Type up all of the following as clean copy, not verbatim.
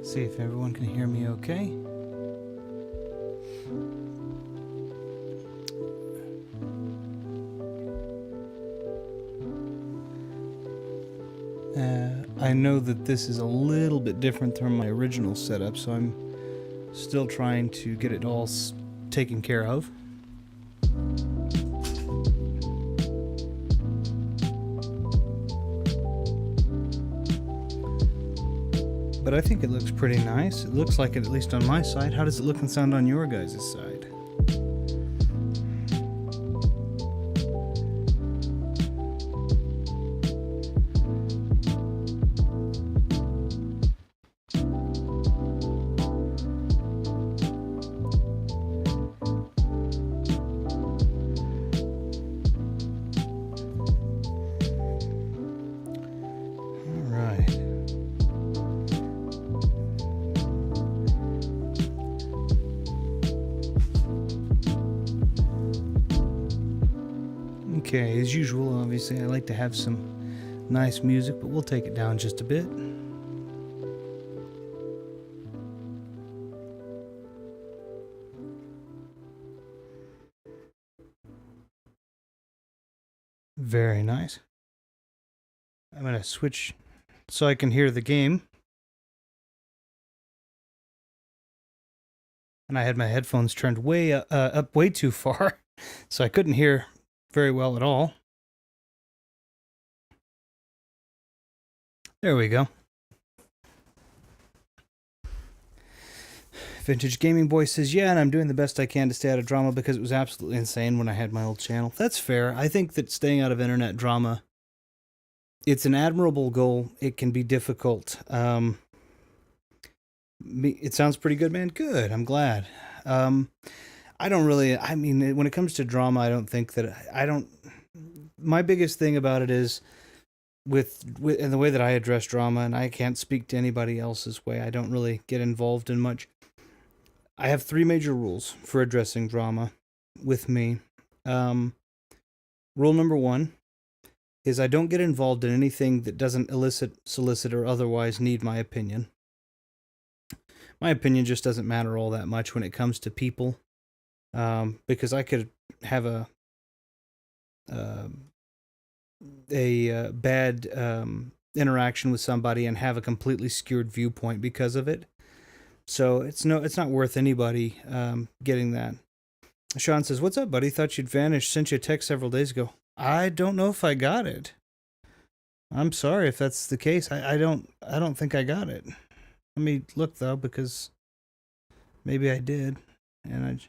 See if everyone can hear me okay. I know that this is a little bit different from my original setup, so I'm still trying to get it all taken care of. But I think it looks pretty nice. It looks like it, at least on my side. How does it look and sound on your guys' side? Okay, as usual, obviously, I like to have some nice music, but we'll take it down just a bit. Very nice. I'm going to switch so I can hear the game. And I had my headphones turned way up way too far, so I couldn't hear very well at all. There we go. Vintage Gaming Boy says, yeah, and I'm doing the best I can to stay out of drama because it was absolutely insane when I had my old channel. That's fair. I think that staying out of internet drama, it's an admirable goal. It can be difficult. It sounds pretty good, man. Good. I'm glad. I don't really, I mean, when it comes to drama, I don't think that, my biggest thing about it is with and the way that I address drama, and I can't speak to anybody else's way. I don't really get involved in much. I have 3 major rules for addressing drama with me. Rule number 1 is I don't get involved in anything that doesn't elicit, solicit, or otherwise need my opinion. My opinion just doesn't matter all that much when it comes to people, because I could have a bad interaction with somebody and have a completely skewed viewpoint because of it. So it's not worth anybody getting that. Sean says, "What's up, buddy? Thought you'd vanished. Sent you a text several days ago. I don't know if I got it. I'm sorry if that's the case. I don't think I got it. Let me look though, because maybe I did, and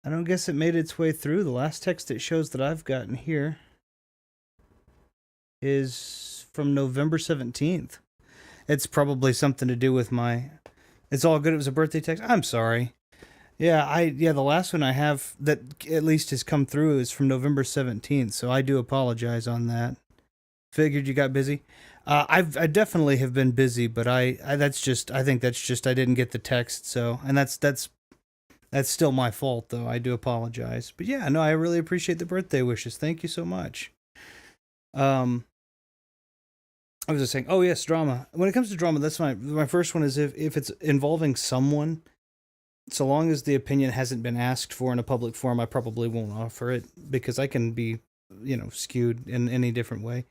I don't guess it made its way through. The last text it shows that I've gotten here is from November 17th. It's probably something to do with my... It's all good. It was a birthday text. I'm sorry. Yeah, the last one I have that at least has come through is from November 17th, so I do apologize on that. Figured you got busy. I definitely have been busy, but I think that's just I didn't get the text, so, and that's still my fault though. I do apologize. But yeah, no, I really appreciate the birthday wishes. Thank you so much. I was just saying, oh yes, drama. When it comes to drama, that's my first one is if it's involving someone, so long as the opinion hasn't been asked for in a public forum, I probably won't offer it because I can be, skewed in any different way.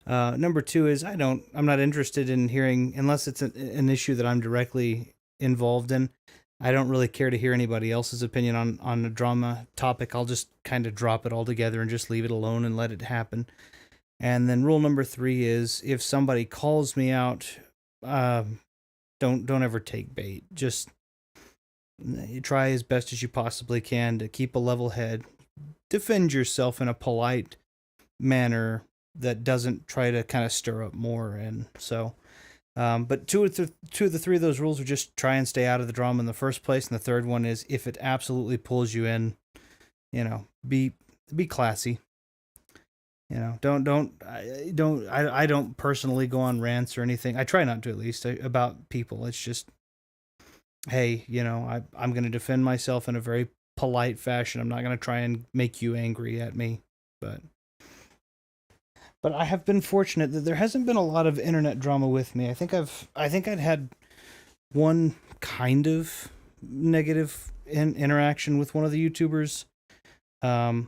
Number 2 is I'm not interested in hearing, unless it's an issue that I'm directly involved in. I don't really care to hear anybody else's opinion on a drama topic. I'll just kind of drop it altogether and just leave it alone and let it happen. And then rule number 3 is if somebody calls me out, don't ever take bait. Just you try as best as you possibly can to keep a level head. Defend yourself in a polite manner that doesn't try to kind of stir up more. And so, but two of the 3 of those rules are just try and stay out of the drama in the first place. And the third one is if it absolutely pulls you in, be classy. I don't personally go on rants or anything. I try not to, at least, about people. It's just, hey, I'm going to defend myself in a very polite fashion. I'm not going to try and make you angry at me, but But I have been fortunate that there hasn't been a lot of internet drama with me. I think I'd had one kind of negative interaction with one of the YouTubers. For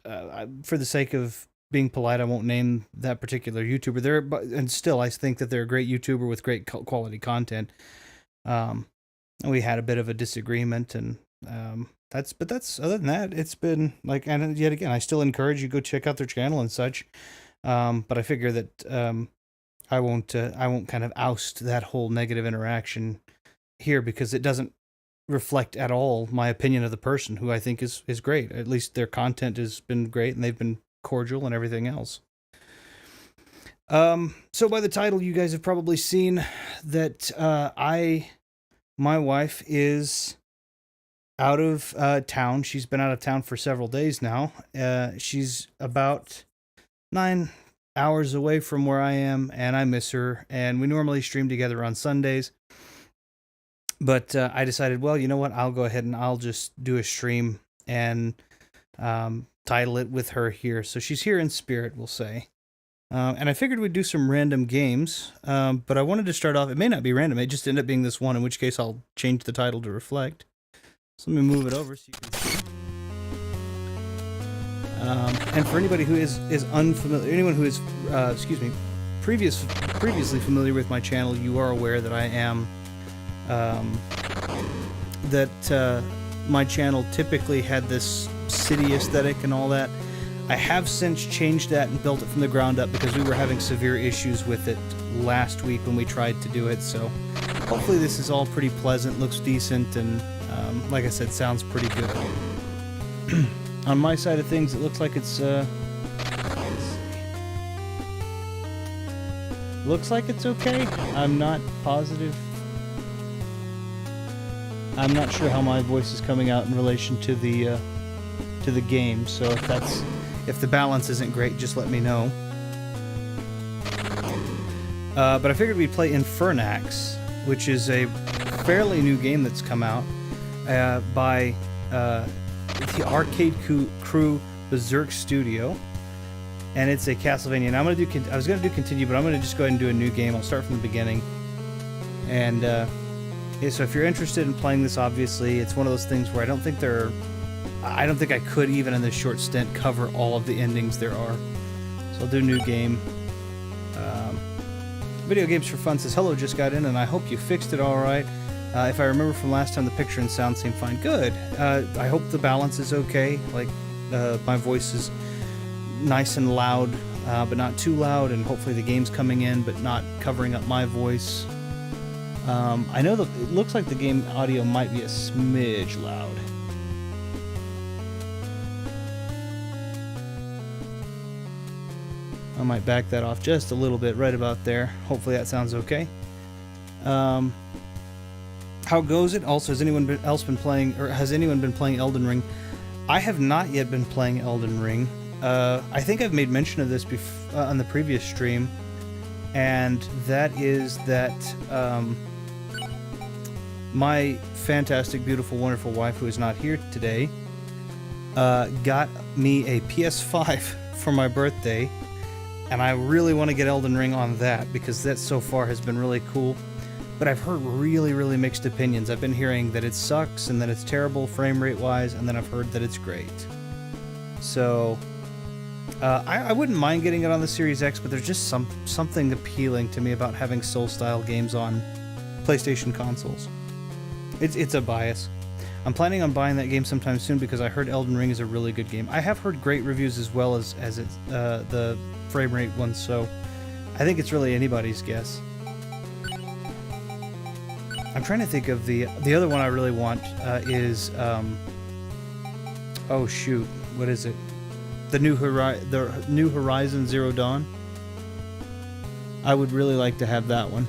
the sake of being polite, I won't name that particular YouTuber. And still, I think that they're a great YouTuber with great quality content. We had a bit of a disagreement, and that's other than that, it's been like, and yet again, I still encourage you go check out their channel and such. But I figure that I won't kind of oust that whole negative interaction here, because it doesn't reflect at all my opinion of the person, who I think is great. At least their content has been great, and they've been cordial and everything else. So by the title, you guys have probably seen that my wife is out of town. She's been out of town for several days now. She's about 9 hours away from where I am, and I miss her. And we normally stream together on Sundays. But I decided, well, you know what? I'll go ahead and I'll just do a stream and title it with her here. So she's here in spirit, we'll say. And I figured we'd do some random games, but I wanted to start off. It may not be random. It just ended up being this one, in which case I'll change the title to reflect. So let me move it over so you can see. And for anybody who is unfamiliar, anyone who is, previously familiar with my channel, you are aware that I am, my channel typically had this city aesthetic and all that. I have since changed that and built it from the ground up, because we were having severe issues with it last week when we tried to do it. So hopefully this is all pretty pleasant, looks decent, and like I said, sounds pretty good. On my side of things, it looks like it's looks like it's okay. I'm not positive. I'm not sure how my voice is coming out in relation to the game. So if the balance isn't great, just let me know. But I figured we'd play Infernax, which is a fairly new game that's come out by the Arcade Crew Berserk Studio, and it's a Castlevania. And I was gonna do continue, but I'm gonna just go ahead and do a new game. I'll start from the beginning. And yeah, so if you're interested in playing this, obviously it's one of those things where I don't think I could, even in this short stint, cover all of the endings there are. So I'll do a new game. Video Games for Fun says, hello, just got in, and I hope you fixed it all right. If I remember from last time, the picture and sound seem fine. Good. I hope the balance is okay. Like, my voice is nice and loud, but not too loud, and hopefully the game's coming in, but not covering up my voice. I know that it looks like the game audio might be a smidge loud. I might back that off just a little bit, right about there. Hopefully that sounds okay. How goes it? Also, has anyone else been playing Elden Ring? I have not yet been playing Elden Ring. I think I've made mention of this on the previous stream, and that is that my fantastic, beautiful, wonderful wife, who is not here today, got me a PS5 for my birthday. And I really want to get Elden Ring on that, because that so far has been really cool. But I've heard really, really mixed opinions. I've been hearing that it sucks and that it's terrible frame rate wise, and then I've heard that it's great. So I wouldn't mind getting it on the Series X, but there's just something appealing to me about having Soul-style games on PlayStation consoles. It's a bias. I'm planning on buying that game sometime soon, because I heard Elden Ring is a really good game. I have heard great reviews as well as the frame rate one, so I think it's really anybody's guess. I'm trying to think of the other one I really want is oh shoot, what is it? The New Horizon Zero Dawn. I would really like to have that one.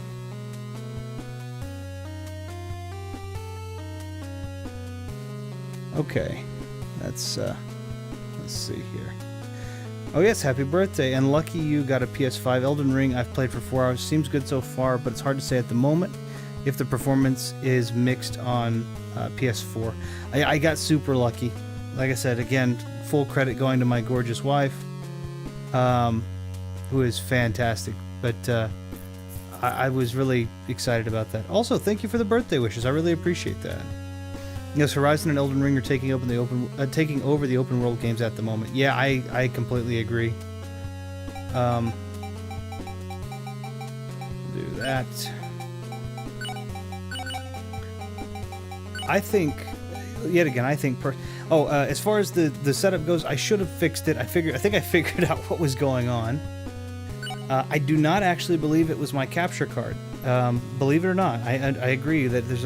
Okay, let's see here. Oh yes, happy birthday, and lucky you got a PS5. Elden Ring I've played for 4 hours. Seems good so far, but it's hard to say at the moment if the performance is mixed on PS4. I got super lucky. Like I said, again, full credit going to my gorgeous wife. who is fantastic. But I was really excited about that. Also, thank you for the birthday wishes. I really appreciate that. Yes, Horizon and Elden Ring are taking over the open world games at the moment. Yeah, I completely agree. Do that. I think, yet again, as far as the setup goes, I should have fixed it. I think I figured out what was going on. I do not actually believe it was my capture card. Believe it or not, I agree that there's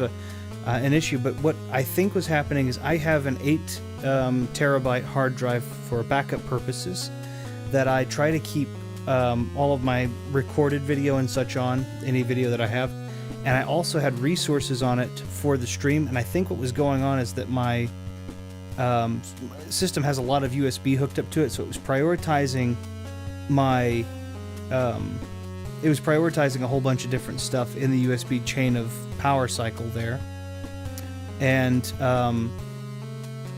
an issue. But what I think was happening is I have an 8 terabyte hard drive for backup purposes that I try to keep all of my recorded video and such on, any video that I have. And I also had resources on it for the stream, and I think what was going on is that my system has a lot of USB hooked up to it, so it was prioritizing my... it was prioritizing a whole bunch of different stuff in the USB chain of power cycle there. And,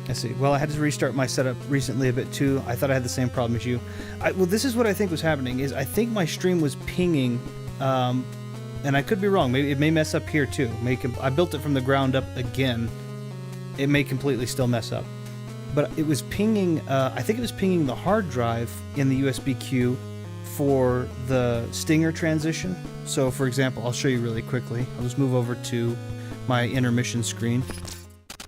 let's see. Well, I had to restart my setup recently a bit too. I thought I had the same problem as you. Well, this is what I think was happening, is I think my stream was pinging... and I could be wrong. Maybe it may mess up here too. I built it from the ground up again. It may completely still mess up. But it was pinging, I think it was pinging the hard drive in the USB queue for the Stinger transition. So for example, I'll show you really quickly. I'll just move over to my intermission screen.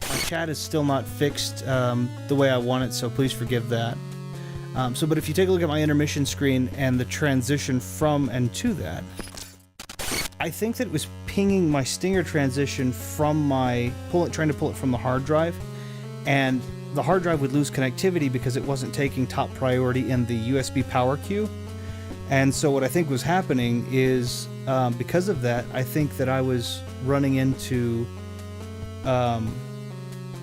My chat is still not fixed the way I want it, so please forgive that. But if you take a look at my intermission screen and the transition from and to that, I think that it was pinging my Stinger transition from my... trying to pull it from the hard drive, and the hard drive would lose connectivity because it wasn't taking top priority in the USB power queue. And so what I think was happening is, because of that, I think that I was running into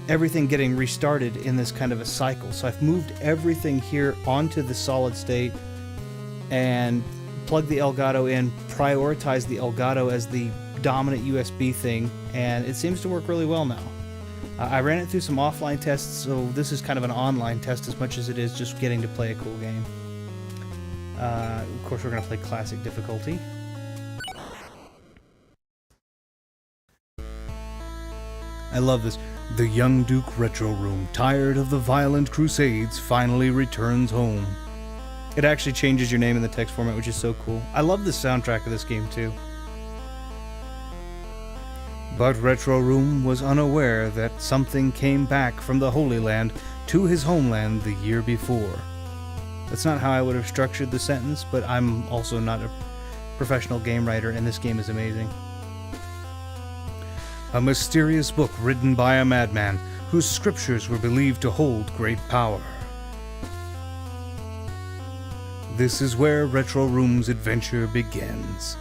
everything getting restarted in this kind of a cycle. So I've moved everything here onto the solid state and plug the Elgato in, prioritize the Elgato as the dominant USB thing, and it seems to work really well now. I ran it through some offline tests, so this is kind of an online test as much as it is just getting to play a cool game. Of course, we're going to play classic difficulty. I love this. The young Duke Retro Room, tired of the violent crusades, finally returns home. It actually changes your name in the text format, which is so cool. I love the soundtrack of this game, too. But Retro Room was unaware that something came back from the Holy Land to his homeland the year before. That's not how I would have structured the sentence, but I'm also not a professional game writer, and this game is amazing. A mysterious book written by a madman whose scriptures were believed to hold great power. This is where Retro Room's adventure begins.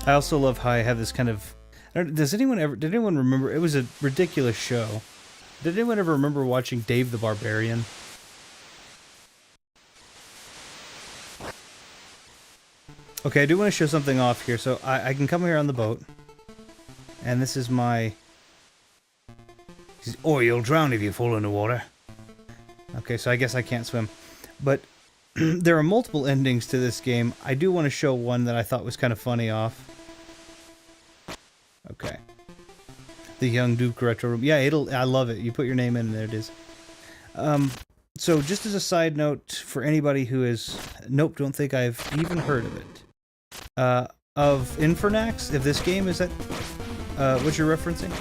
I also love how I have this kind of... Did anyone remember... It was a ridiculous show. Did anyone ever remember watching Dave the Barbarian? Okay, I do want to show something off here. So I can come here on the boat. And this is my... Or you'll drown if you fall in the water. Okay, so I guess I can't swim. But there are multiple endings to this game. I do want to show one that I thought was kind of funny off. Okay. The Young Duke Retro Room. Yeah, I love it. You put your name in and there it is. So just as a side note for anybody who is... Nope, don't think I've even heard of it. Of Infernax, if this game is that... what you're referencing?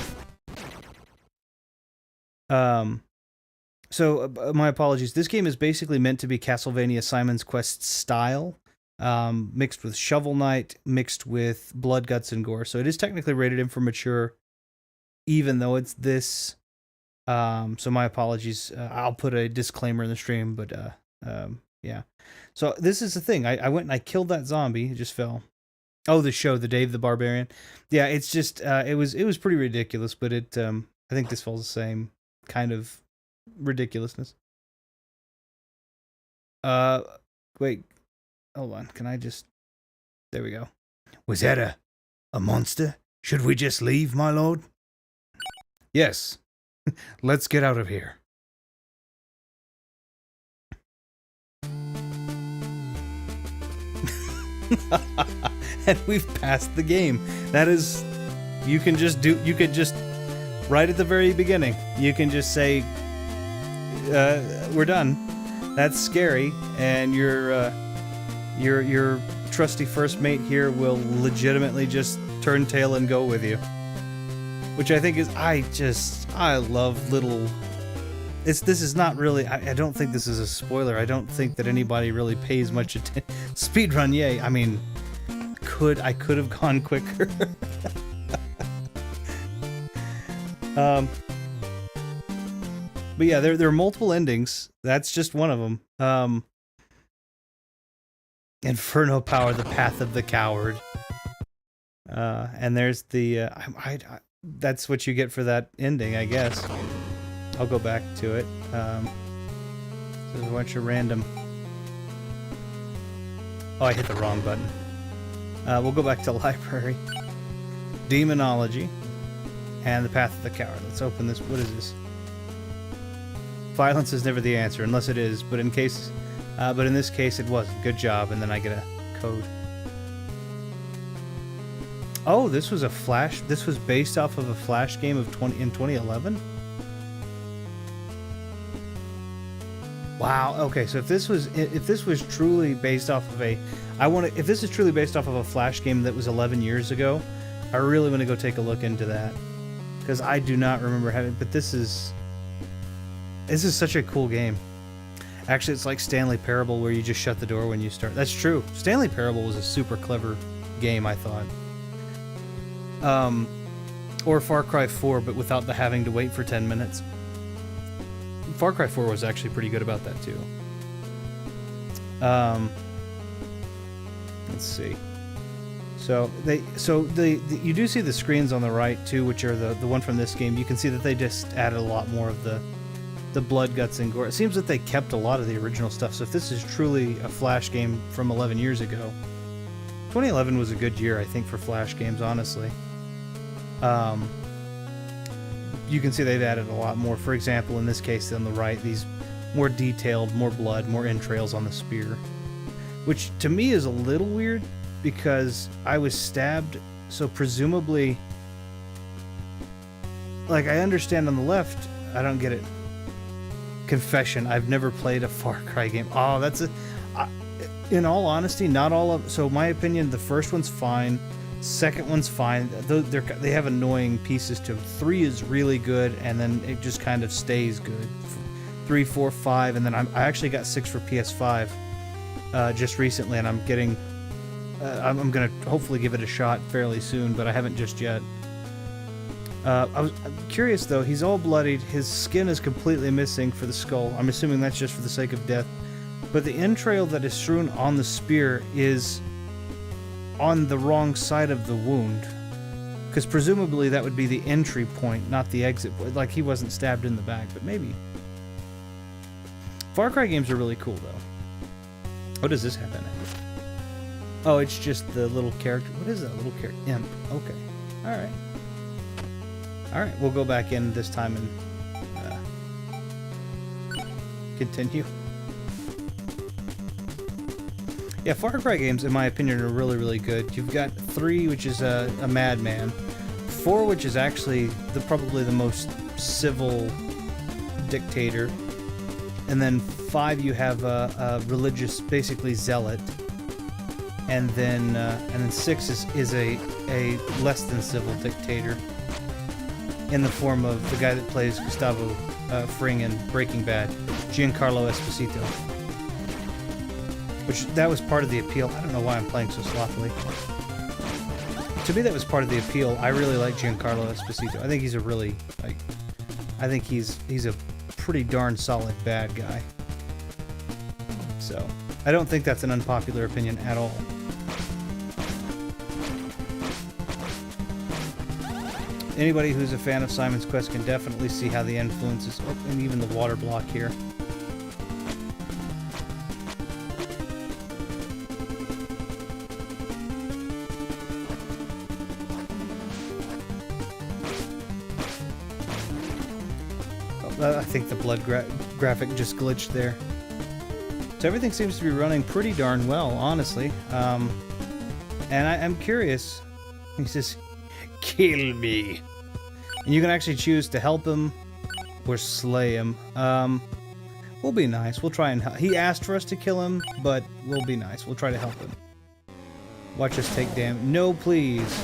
So, my apologies. This game is basically meant to be Castlevania Simon's Quest style, mixed with Shovel Knight, mixed with blood, guts, and gore. So it is technically rated M for mature, even though it's this. So my apologies. I'll put a disclaimer in the stream, but yeah. So this is the thing. I went and I killed that zombie. It just fell. Oh, the show, the Dave the Barbarian. Yeah, it's just it was pretty ridiculous, but it I think this falls the same kind of ridiculousness. Wait. Hold on. Can I just... There we go. Was that a monster? Should we just leave, my lord? Yes. Let's get out of here. And we've passed the game. That is, you could just, right at the very beginning, you can just say, we're done. That's scary, and your trusty first mate here will legitimately just turn tail and go with you. Which I think is, I love little... This is not really... I don't think this is a spoiler. I don't think that anybody really pays much attention. Speedrun, yay. I mean, I could have gone quicker. But yeah, there are multiple endings. That's just one of them. Inferno Power, the Path of the Coward. And there's the... that's what you get for that ending, I guess. I'll go back to it. There's a bunch of random... Oh, I hit the wrong button. We'll go back to library. Demonology. And the Path of the Coward. Let's open this. What is this? Violence is never the answer, unless it is. But in this case, it wasn't. Good job. And then I get a code. Oh, this was a Flash. This was based off of a Flash game of 2011. Wow. Okay, so if this was truly based off of if this is truly based off of a Flash game that was 11 years ago, I really want to go take a look into that, because I do not remember having. But this is such a cool game. Actually, it's like Stanley Parable, where you just shut the door when you start. That's true. Stanley Parable was a super clever game, I thought. Or Far Cry 4, but without the having to wait for 10 minutes. Far Cry 4 was actually pretty good about that too. Let's see. So you do see the screens on the right too, which are the one from this game. You can see that they just added a lot more of the blood, guts, and gore. It seems that they kept a lot of the original stuff. So if this is truly a Flash game from 11 years ago, 2011 was a good year, I think, for Flash games, honestly. You can see they've added a lot more. For example, in this case, on the right, these more detailed, more blood, more entrails on the spear. Which, to me, is a little weird, because I was stabbed, so presumably... Like, I understand on the left, I don't get it. Confession, I've never played a Far Cry game. Oh, that's a... in all honesty, not all of... So, my opinion, the first one's fine. Second one's fine. They have annoying pieces to them. 3 is really good, and then it just kind of stays good. 3, 4, 5, and then I actually got 6 for PS5 just recently, and I'm getting... I'm going to hopefully give it a shot fairly soon, but I haven't just yet. I'm curious, though. He's all bloodied. His skin is completely missing for the skull. I'm assuming that's just for the sake of death. But the entrail that is strewn on the spear is on the wrong side of the wound, because presumably that would be the entry point, not the exit point. Like, he wasn't stabbed in the back, but maybe. Far Cry games are really cool, though. What does this have in it? Oh, it's just the little character. What is that little character? Imp. Okay. Alright. Alright, we'll go back in this time and continue. Yeah, Far Cry games, in my opinion, are really, really good. You've got 3, which is a madman. 4, which is actually probably the most civil dictator. And then 5, you have a religious, basically zealot. And then 6 is a less than civil dictator, in the form of the guy that plays Gustavo Fring in Breaking Bad, Giancarlo Esposito. Which, that was part of the appeal. I don't know why I'm playing so sloppily. To me, that was part of the appeal. I really like Giancarlo Esposito. I think he's a really, I think he's a pretty darn solid bad guy. So, I don't think that's an unpopular opinion at all. Anybody who's a fan of Simon's Quest can definitely see how the influences, and even the water block here. I think the blood graphic just glitched there. So everything seems to be running pretty darn well, honestly. And I'm curious. He says, kill me. And you can actually choose to help him or slay him. We'll be nice. We'll try and help. He asked for us to kill him, but we'll be nice. We'll try to help him. Watch us take damage. No, please.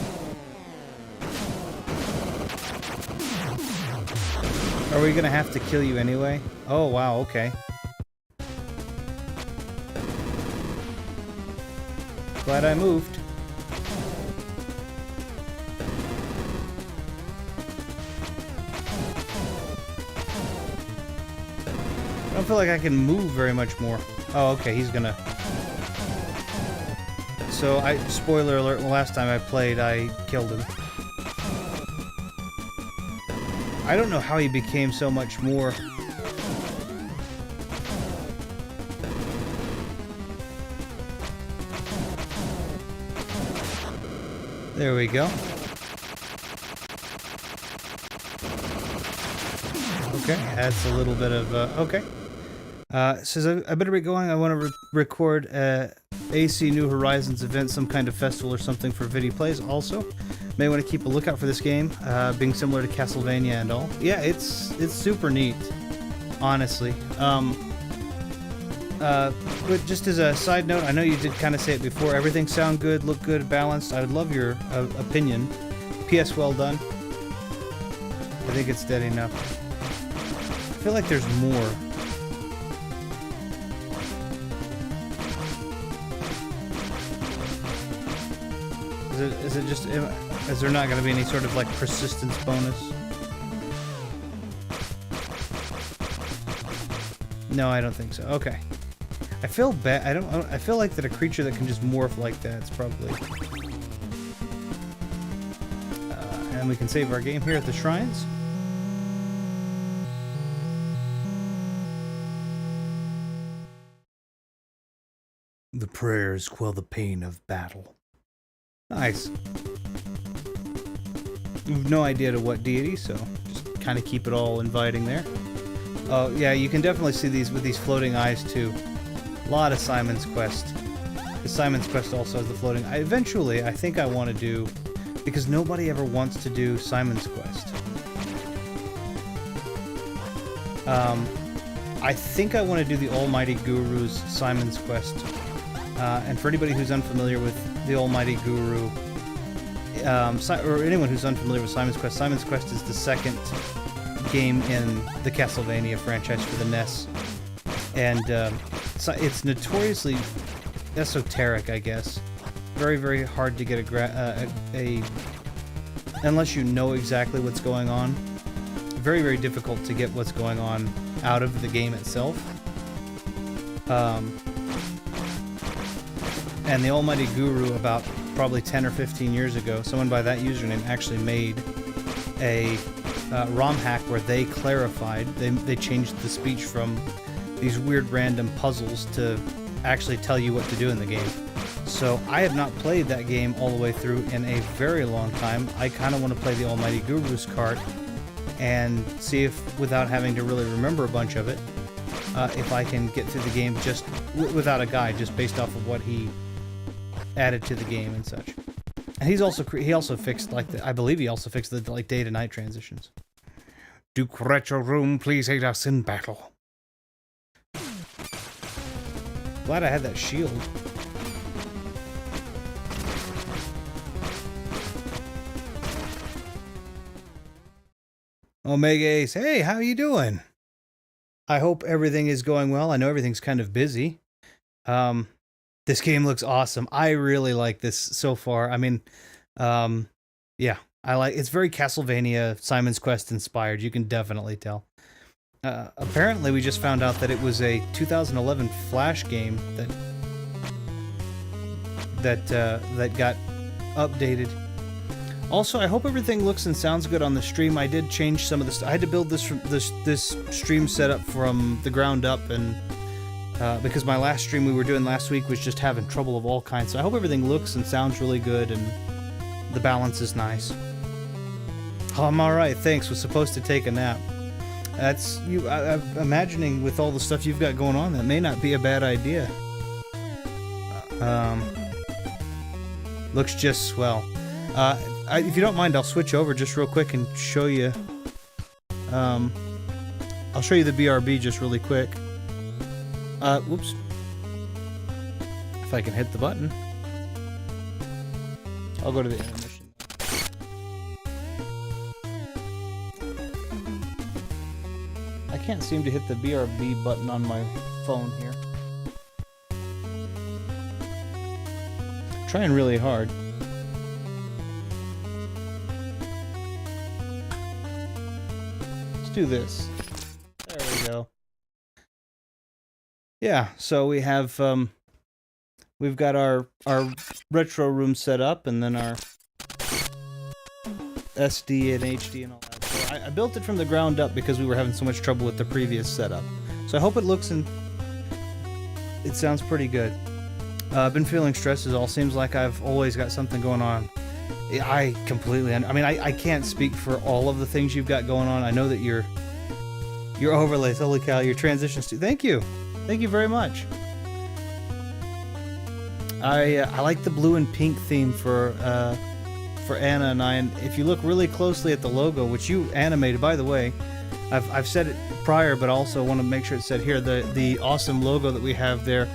Are we gonna have to kill you anyway? Oh, wow, okay. Glad I moved. I don't feel like I can move very much more. Oh, okay, he's gonna... So, spoiler alert, the last time I played, I killed him. I don't know how he became so much more... There we go. Okay, that's a little bit of, okay. Says I better be going. I want to record AC New Horizons event, some kind of festival or something for Vidi Plays. Also, may want to keep a lookout for this game, being similar to Castlevania and all. Yeah, it's super neat, honestly. But just as a side note, I know you did kind of say it before. Everything sound good, look good, balanced. I would love your opinion. P.S. Well done. I think it's dead enough. I feel like there's more. Is there not going to be any sort of like persistence bonus? No, I don't think so. Okay. I feel bad. I feel like that a creature that can just morph like that's probably. And we can save our game here at the shrines. The prayers quell the pain of battle. Nice. We have no idea to what deity, so just kind of keep it all inviting there. Oh, yeah, you can definitely see these with these floating eyes, too. A lot of Simon's Quest. Because Simon's Quest also has the floating... Eventually, I think I want to do... Because nobody ever wants to do Simon's Quest. I think I want to do the Almighty Guru's Simon's Quest. And for anybody who's unfamiliar with the Almighty Guru... or anyone who's unfamiliar with Simon's Quest is the second game in the Castlevania franchise for the NES. And it's notoriously esoteric, I guess. Very, very hard to get unless you know exactly what's going on. Very, very difficult to get what's going on out of the game itself. And the Almighty Guru, about probably 10 or 15 years ago, someone by that username actually made a ROM hack where they clarified, they changed the speech from these weird random puzzles to actually tell you what to do in the game. So I have not played that game all the way through in a very long time. I kind of want to play the Almighty Guru's cart and see if, without having to really remember a bunch of it, if I can get through the game just without a guide, just based off of what he added to the game and such. And he also fixed I believe he also fixed the like day to night transitions. Duke Retro Room, please aid us in battle. Glad I had that shield. Omega Ace, hey, how you doing? I hope everything is going well. I know everything's kind of busy. This game looks awesome. I really like this so far. I mean, yeah, it's very Castlevania, Simon's Quest inspired. You can definitely tell. Apparently, we just found out that it was a 2011 Flash game that got updated. Also, I hope everything looks and sounds good on the stream. I did change some of this. I had to build this stream setup from the ground up, and because my last stream we were doing last week was just having trouble of all kinds. So I hope everything looks and sounds really good, and the balance is nice. Oh, I'm all right, thanks. Was supposed to take a nap. That's you. I'm imagining with all the stuff you've got going on, that may not be a bad idea. Looks just swell. If you don't mind, I'll switch over just real quick and show you. I'll show you the BRB just really quick. Whoops. If I can hit the button. I'll go to the intermission. I can't seem to hit the BRB button on my phone here. Trying really hard. Let's do this. There we go. Yeah, so we have we've got our retro room set up, and then our SD and HD and all that. So I built it from the ground up because we were having so much trouble with the previous setup. So I hope it looks and it sounds pretty good. I've been feeling stressed as all. Seems like I've always got something going on. I completely... I mean, I can't speak for all of the things you've got going on. I know that your overlays, holy cow, your transitions too. Thank you. Thank you very much. I like the blue and pink theme for Anna and I. And if you look really closely at the logo, which you animated, by the way, I've said it prior, but also want to make sure it's said here. The awesome logo that we have there,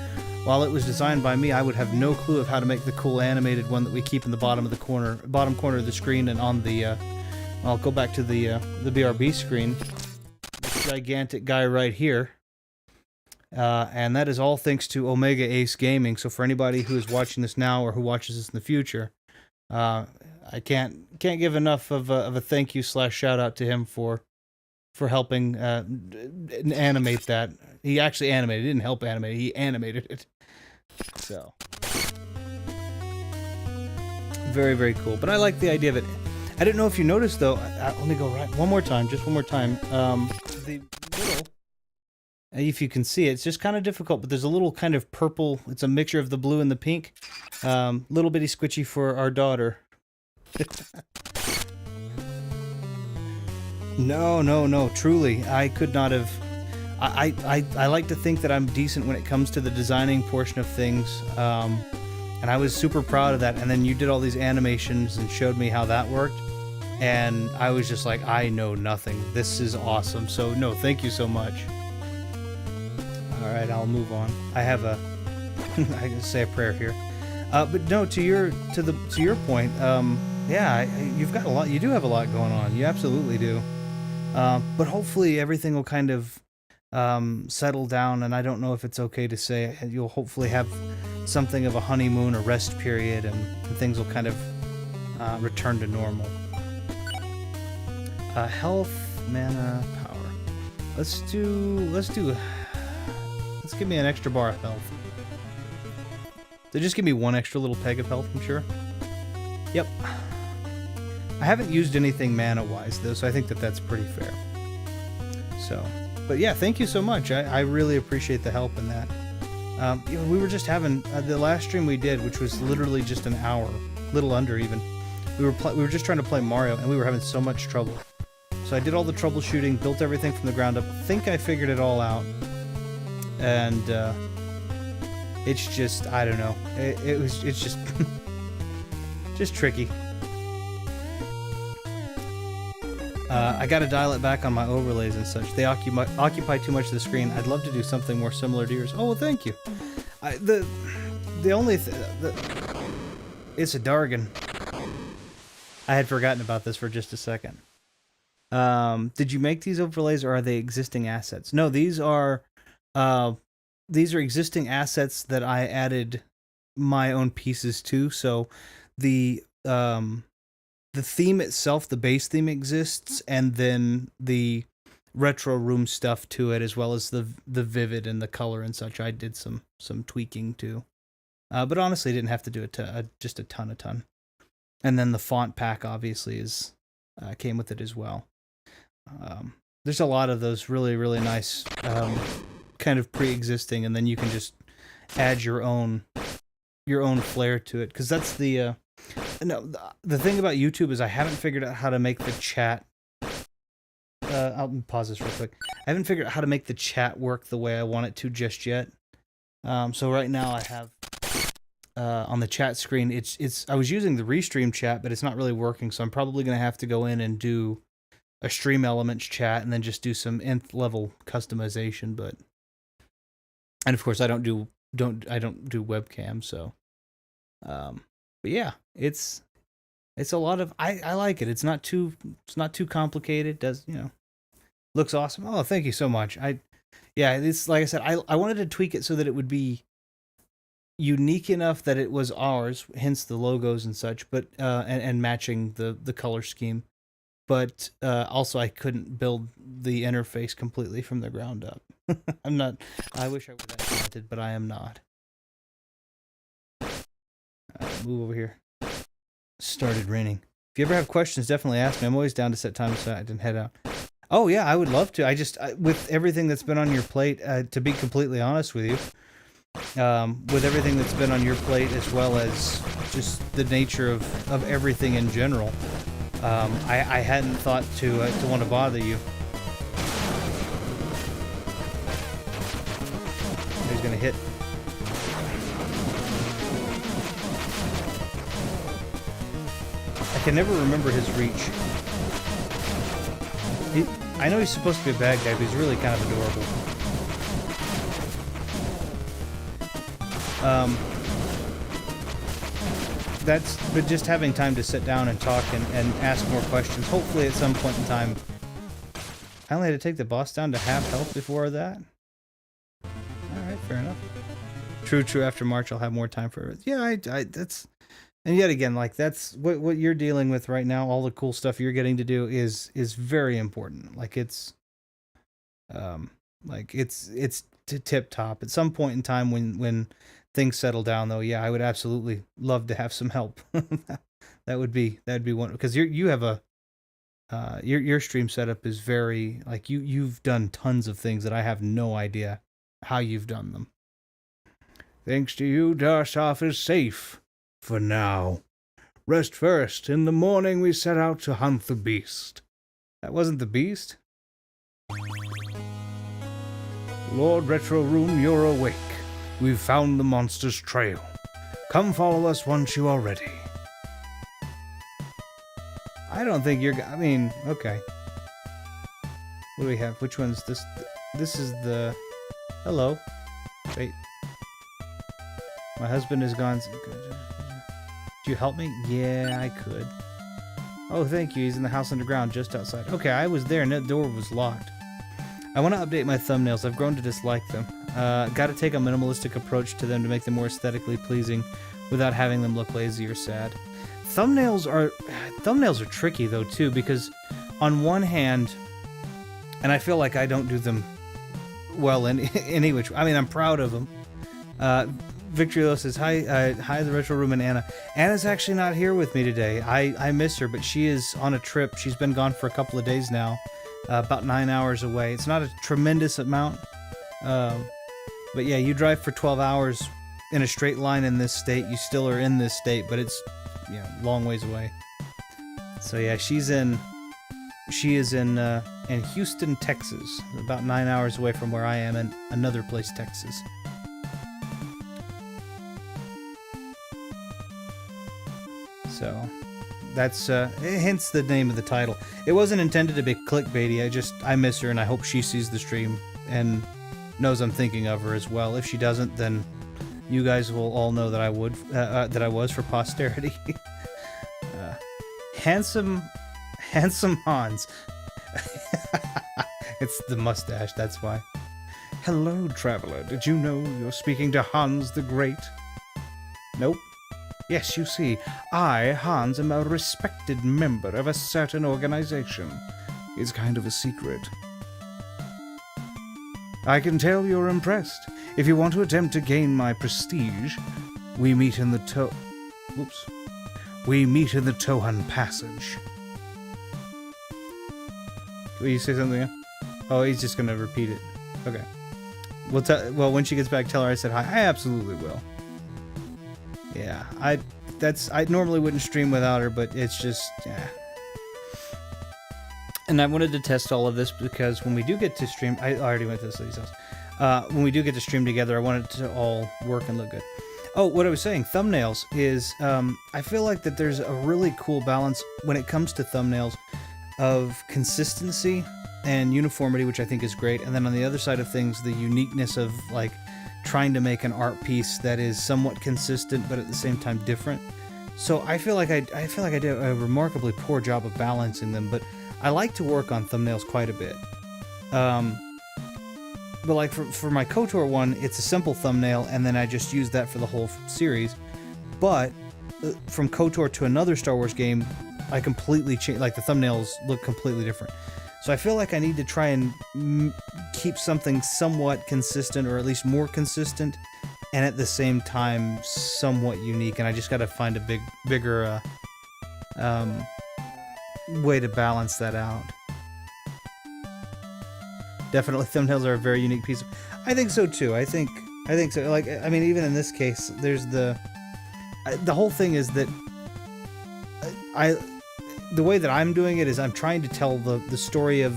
while it was designed by me, I would have no clue of how to make the cool animated one that we keep in the bottom corner of the screen and on the. I'll go back to the BRB screen. This gigantic guy right here. And that is all thanks to Omega Ace Gaming. So for anybody who is watching this now or who watches this in the future, I can't give enough of a thank you / shout out to him for helping animate that. He actually animated it. He didn't help animate it. He animated it. So very, very cool. But I like the idea of it. I didn't know if you noticed though. Let me go right one more time. Just one more time. The middle. If you can see it, it's just kind of difficult, but there's a little kind of purple, it's a mixture of the blue and the pink. Little bitty squishy for our daughter. No, truly, I could not have... I like to think that I'm decent when it comes to the designing portion of things, and I was super proud of that, and then you did all these animations and showed me how that worked, and I was just like, I know nothing. This is awesome, so no, thank you so much. Alright, I'll move on. I have a... I can say a prayer here. But no, to your point, yeah, you've got a lot. You do have a lot going on. You absolutely do. But hopefully everything will kind of settle down, and I don't know if it's okay to say you'll hopefully have something of a honeymoon or rest period, and things will kind of return to normal. Health, mana, power. Let's give me an extra bar of health. So just give me one extra little peg of health, I'm sure. Yep. I haven't used anything mana-wise, though, so I think that that's pretty fair. So, but yeah, thank you so much. I really appreciate the help in that. You know, we were just having the last stream we did, which was literally just an hour, little under even. We were just trying to play Mario, and we were having so much trouble. So I did all the troubleshooting, built everything from the ground up. I think I figured it all out, and it's just, I don't know. It's just just tricky. I gotta dial it back on my overlays and such. They occupy too much of the screen. I'd love to do something more similar to yours. Oh, well, thank you. It's a Dargan. I had forgotten about this for just a second. Did you make these overlays, or are they existing assets? No, these are existing assets that I added my own pieces to. So the theme itself, the base theme exists, and then the retro room stuff to it, as well as the vivid and the color and such. I did some tweaking too, but honestly, didn't have to do just a ton. And then the font pack obviously is came with it as well. There's a lot of those really nice kind of pre-existing, and then you can just add your own flair to it, because that's the thing about YouTube is I haven't figured out how to make the chat. I'll pause this real quick. I haven't figured out how to make the chat work the way I want it to just yet. So right now I have on the chat screen, it's I was using the Restream chat, but it's not really working, so I'm probably going to have to go in and do a Stream Elements chat and then just do some nth level customization. But and of course I don't do webcam, so but yeah, it's a lot of I like it. It's not too complicated. It does, looks awesome. Oh, thank you so much. It's like I said, I wanted to tweak it so that it would be unique enough that it was ours, hence the logos and such, but and matching the color scheme. But also I couldn't build the interface completely from the ground up. I'm not. I wish I were that talented, but I am not. Move over here. Started raining. If you ever have questions, definitely ask me. I'm always down to set time aside and head out. Oh yeah, I would love to. With everything that's been on your plate, to be completely honest with you, with everything that's been on your plate, as well as just the nature of everything in general, I hadn't thought to want to bother you. He's gonna hit. I can never remember his reach. I know he's supposed to be a bad guy, but he's really kind of adorable. But just having time to sit down and talk and ask more questions. Hopefully at some point in time. I only had to take the boss down to half health before that. Alright, fair enough. True, after March I'll have more time for it. Yeah, that's... And yet again, like, that's what you're dealing with right now. All the cool stuff you're getting to do is very important. Like, it's to tip top. At some point in time when things settle down, though, yeah, I would absolutely love to have some help. that'd be one, because you have a your stream setup is very, like, you've done tons of things that I have no idea how you've done them. Thanks to you, Darsoff is safe. For now. Rest first. In the morning we set out to hunt the beast. That wasn't the beast? Lord Retro Room, you're awake. We've found the monster's trail. Come follow us once you are ready. I don't think you're... I mean, okay. What do we have? Which one's this? This is the... Hello. Wait. My husband is gone... Could you help me? Yeah, I could. Oh, thank you. He's in the house underground, just outside. Okay, I was there and that door was locked. I want to update my thumbnails. I've grown to dislike them. Got to take a minimalistic approach to them to make them more aesthetically pleasing without having them look lazy or sad. Thumbnails are tricky, though, too, because on one hand, and I feel like I don't do them well in any which... I mean, I'm proud of them. Victorio says, hi, the Retro Room and Anna. Anna's actually not here with me today. I miss her, but she is on a trip. She's been gone for a couple of days now, about 9 hours away. It's not a tremendous amount, but yeah, you drive for 12 hours in a straight line in this state. You still are in this state, but it's, long ways away. So yeah, she is in Houston, Texas, about 9 hours away from where I am in another place, Texas. So, that's, hence the name of the title. It wasn't intended to be clickbaity, I miss her and I hope she sees the stream and knows I'm thinking of her as well. If she doesn't, then you guys will all know that I was for posterity. Handsome Hans. It's the mustache, that's why. Hello, traveler. Did you know you're speaking to Hans the Great? Nope. Yes, you see, I, Hans, am a respected member of a certain organization. It's kind of a secret. I can tell you're impressed. If you want to attempt to gain my prestige, we meet in the Tohan Passage. Will you say something? Oh, he's just gonna repeat it. Okay. Well, when she gets back, tell her I said hi. I absolutely will. Yeah, I normally wouldn't stream without her, but it's just, yeah. And I wanted to test all of this because when we do get to stream, I already went to this lady's house. When we do get to stream together, I want it to all work and look good. Oh, what I was saying, thumbnails is, I feel like that there's a really cool balance when it comes to thumbnails of consistency and uniformity, which I think is great. And then on the other side of things, the uniqueness of like trying to make an art piece that is somewhat consistent, but at the same time different. So I feel like I did a remarkably poor job of balancing them, but I like to work on thumbnails quite a bit. But like for my KOTOR one, it's a simple thumbnail, and then I just use that for the whole series. But from KOTOR to another Star Wars game, I completely change. Like the thumbnails look completely different. So I feel like I need to try and keep something somewhat consistent, or at least more consistent, and at the same time somewhat unique. And I just got to find a bigger way to balance that out. Definitely, thumbnails are a very unique piece. I think so too. I think so. Like, I mean, even in this case, there's the whole thing is that the way that I'm doing it is I'm trying to tell the story of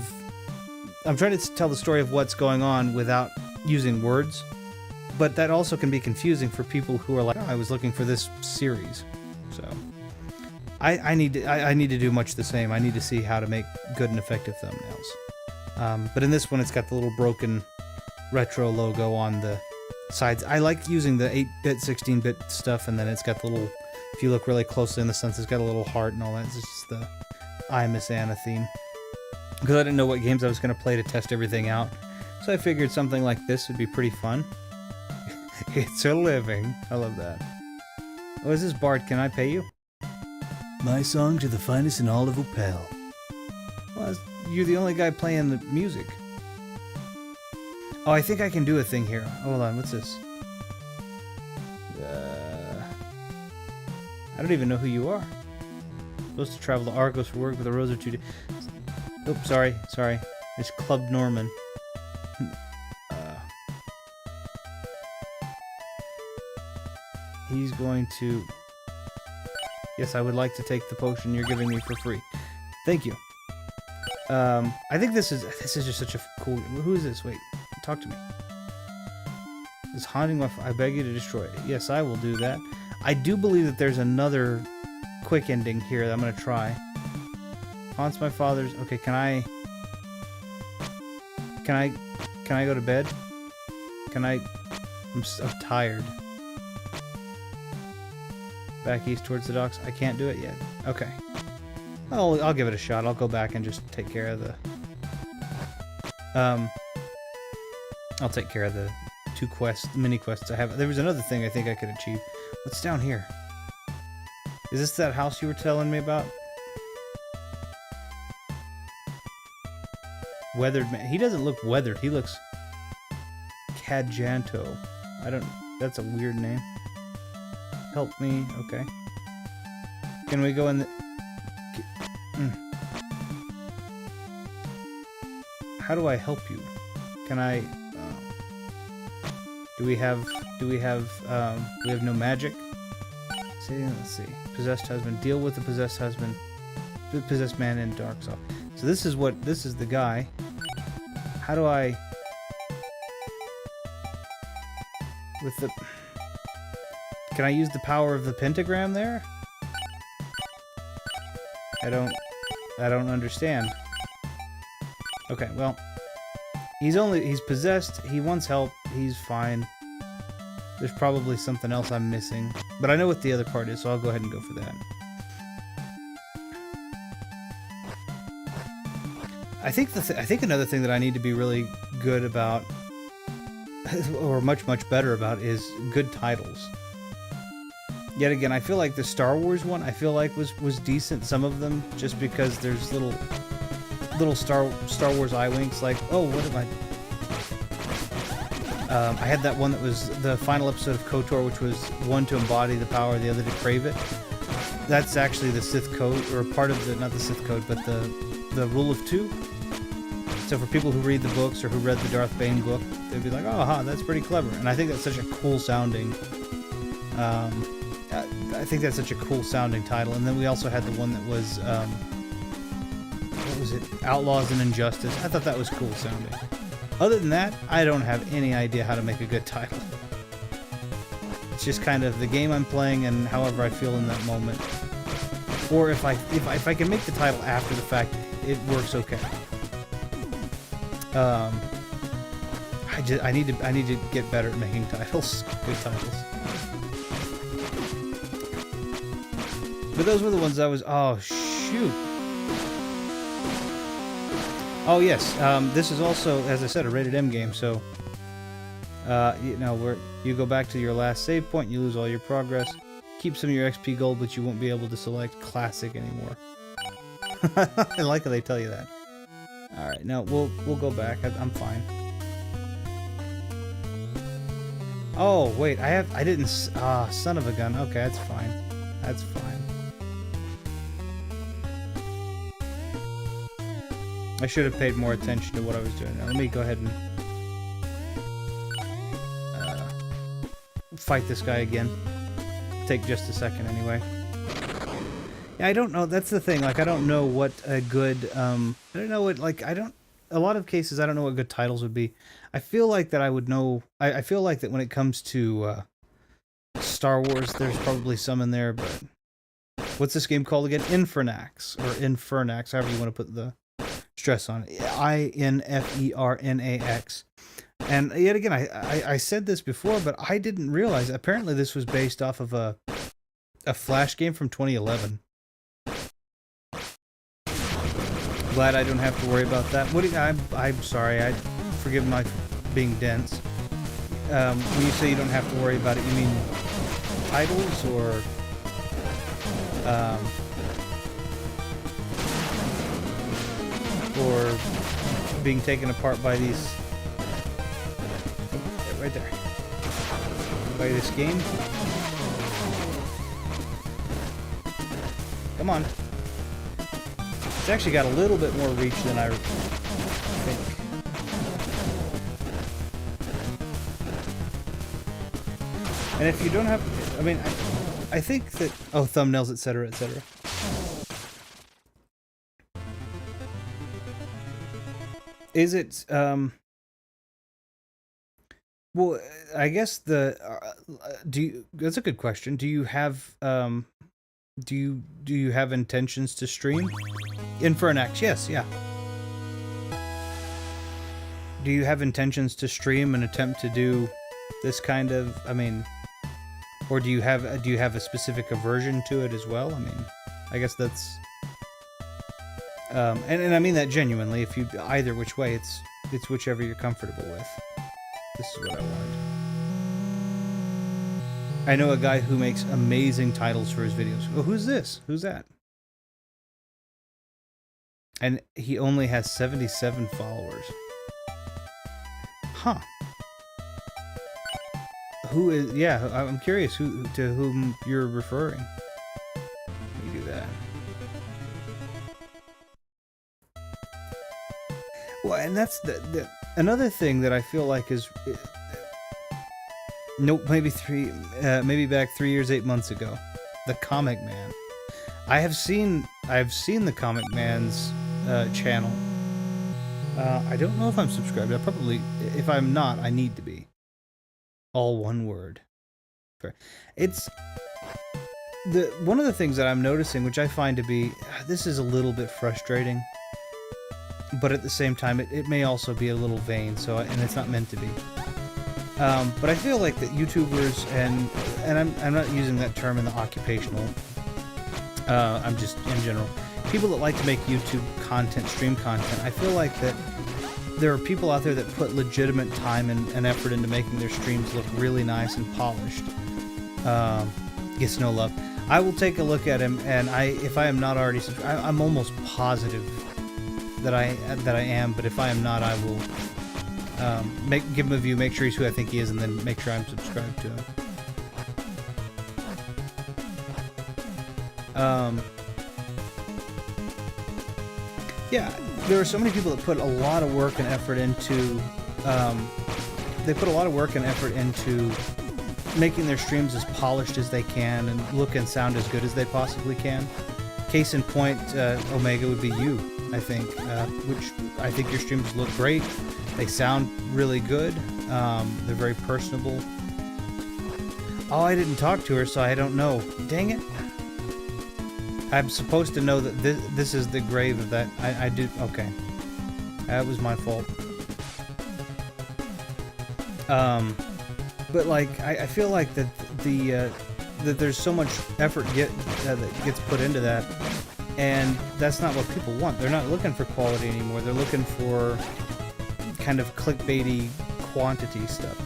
what's going on without using words. But that also can be confusing for people who are like, oh, I was looking for this series. So I need to do much the same. I need to see how to make good and effective thumbnails. But in this one, it's got the little broken retro logo on the sides. I like using the 8-bit, 16-bit stuff, and then it's got the little, if you look really closely in the sense, it's got a little heart and all that. It's just the I Miss Anna theme. Because I didn't know what games I was going to play to test everything out. So I figured something like this would be pretty fun. It's a living. I love that. Oh, is this Bart? Can I pay you? My songs are the finest in all of Upel. Well, you're the only guy playing the music. Oh, I think I can do a thing here. Hold on, what's this? I don't even know who you are. Supposed to travel to Arcos for work with a rose or two. Oops, sorry. It's Club Norman. He's going to... Yes, I would like to take the potion you're giving me for free. Thank you. I think this is just such a cool... Who is this? Wait, talk to me. This haunting my... I beg you to destroy it. Yes, I will do that. I do believe that there's another quick ending here that I'm going to try. Haunts my father's... Okay, can I go to bed? I'm so tired. Back east towards the docks. I can't do it yet. Okay. I'll give it a shot. I'll go back and just take care of the... I'll take care of the two mini quests I have. There was another thing I think I could achieve. What's down here? Is this that house you were telling me about? Weathered man. He doesn't look weathered. He looks... Cadjanto. That's a weird name. Help me. Okay. Can we go in the... How do I help you? Can I... Do we have no magic? Let's see. Possessed husband. Deal with the possessed husband. The possessed man in Dark Soul. So this is the guy. How do I... With the... Can I use the power of the pentagram there? I don't understand. Okay, well, he's possessed, he wants help, he's fine. There's probably something else I'm missing, but I know what the other part is, so I'll go ahead and go for that. I think another thing that I need to be really good about, or much better about, is good titles. Yet again, I feel like the Star Wars one, I feel like was decent. Some of them, just because there's little Star Wars eye winks, like, oh, what am I? I had that one that was the final episode of KOTOR, which was one to embody the power, the other to crave it. That's actually the Sith code, or part of the, not the Sith code, but the rule of two. So for people who read the books or who read the Darth Bane book, they'd be like, oh, aha, that's pretty clever. And I think that's such a cool sounding. I think that's such a cool sounding title. And then we also had the one that was, what was it? Outlaws and Injustice. I thought that was cool sounding. Other than that, I don't have any idea how to make a good title. It's just kind of the game I'm playing and however I feel in that moment. Or if I can make the title after the fact, it works okay. I need to get better at making titles, good titles. But those were the ones I was. Oh shoot. Oh yes, this is also, as I said, a rated M game. So, you know, where you go back to your last save point, you lose all your progress, keep some of your XP gold, but you won't be able to select classic anymore. I like how they tell you that. All right, now we'll go back. I'm fine. Oh wait, I didn't. Son of a gun. Okay, that's fine. That's fine. I should have paid more attention to what I was doing. Now, let me go ahead and fight this guy again. Take just a second anyway. Yeah, I don't know. That's the thing. Like, I don't know what a good. I don't know what. Like, I don't. A lot of cases, I don't know what good titles would be. I feel like that I would know. I feel like that when it comes to Star Wars, there's probably some in there. But what's this game called again? Infernax or Infernax, however you want to put the stress on it. Infernax. And yet again, I said this before, but I didn't realize. Apparently, this was based off of a Flash game from 2011. Glad I don't have to worry about that. What do you, I'm sorry. I forgive my being dense. When you say you don't have to worry about it, you mean titles or being taken apart by these. Right there. By this game. Come on. It's actually got a little bit more reach than I think. And if you don't have, I mean, I think that, oh, thumbnails, etc., etc. Is it, well, I guess that's a good question. Do you have, do you have intentions to stream? Infernax, yes, yeah. Do you have intentions to stream and attempt to do this kind of, I mean, or do you have a specific aversion to it as well? I mean, I guess that's, and I mean that genuinely. If you either which way, it's whichever you're comfortable with. This is what I wanted. I know a guy who makes amazing titles for his videos. Oh, who's this? Who's that? And he only has 77 followers. Huh. Who is... Yeah, I'm curious to whom you're referring. Let me do that. Well, and that's another thing that I feel like is... Nope, maybe back 3 years, 8 months ago. The Comic Man. I've seen the Comic Man's channel. I don't know if I'm subscribed. I probably, if I'm not, I need to be. All one word. It's one of the things that I'm noticing, which I find to be, this is a little bit frustrating, but at the same time, it may also be a little vain. So, and it's not meant to be. But I feel like that YouTubers and I'm not using that term in the occupational. I'm just in general. People that like to make YouTube content, stream content, I feel like that there are people out there that put legitimate time and effort into making their streams look really nice and polished. Gets no love. I will take a look at him, and if I am not already subscribed, I'm almost positive that I am. But if I am not, I will give him a view, make sure he's who I think he is, and then make sure I'm subscribed to him. Yeah, there are so many people that put a lot of work and effort into making their streams as polished as they can and look and sound as good as they possibly can. Case in point, Omega would be you, I think, which I think your streams look great. They sound really good. They're very personable. Oh, I didn't talk to her, so I don't know. Dang it. I'm supposed to know that this is the grave of that. I did. Okay. That was my fault. But like, I feel like that that there's so much effort that gets put into that, and that's not what people want. They're not looking for quality anymore. They're looking for kind of clickbaity quantity stuff.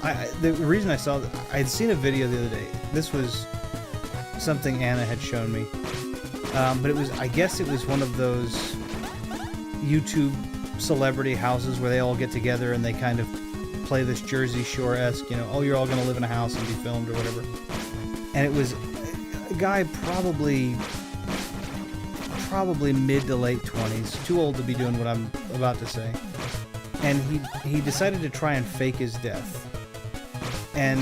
The reason I saw that, I had seen a video the other day. This was something Anna had shown me, but it was, I guess it was one of those YouTube celebrity houses where they all get together and they kind of play this Jersey Shore-esque, you know, oh, you're all going to live in a house and be filmed or whatever. And it was a guy probably mid to late 20s, too old to be doing what I'm about to say. And he decided to try and fake his death. And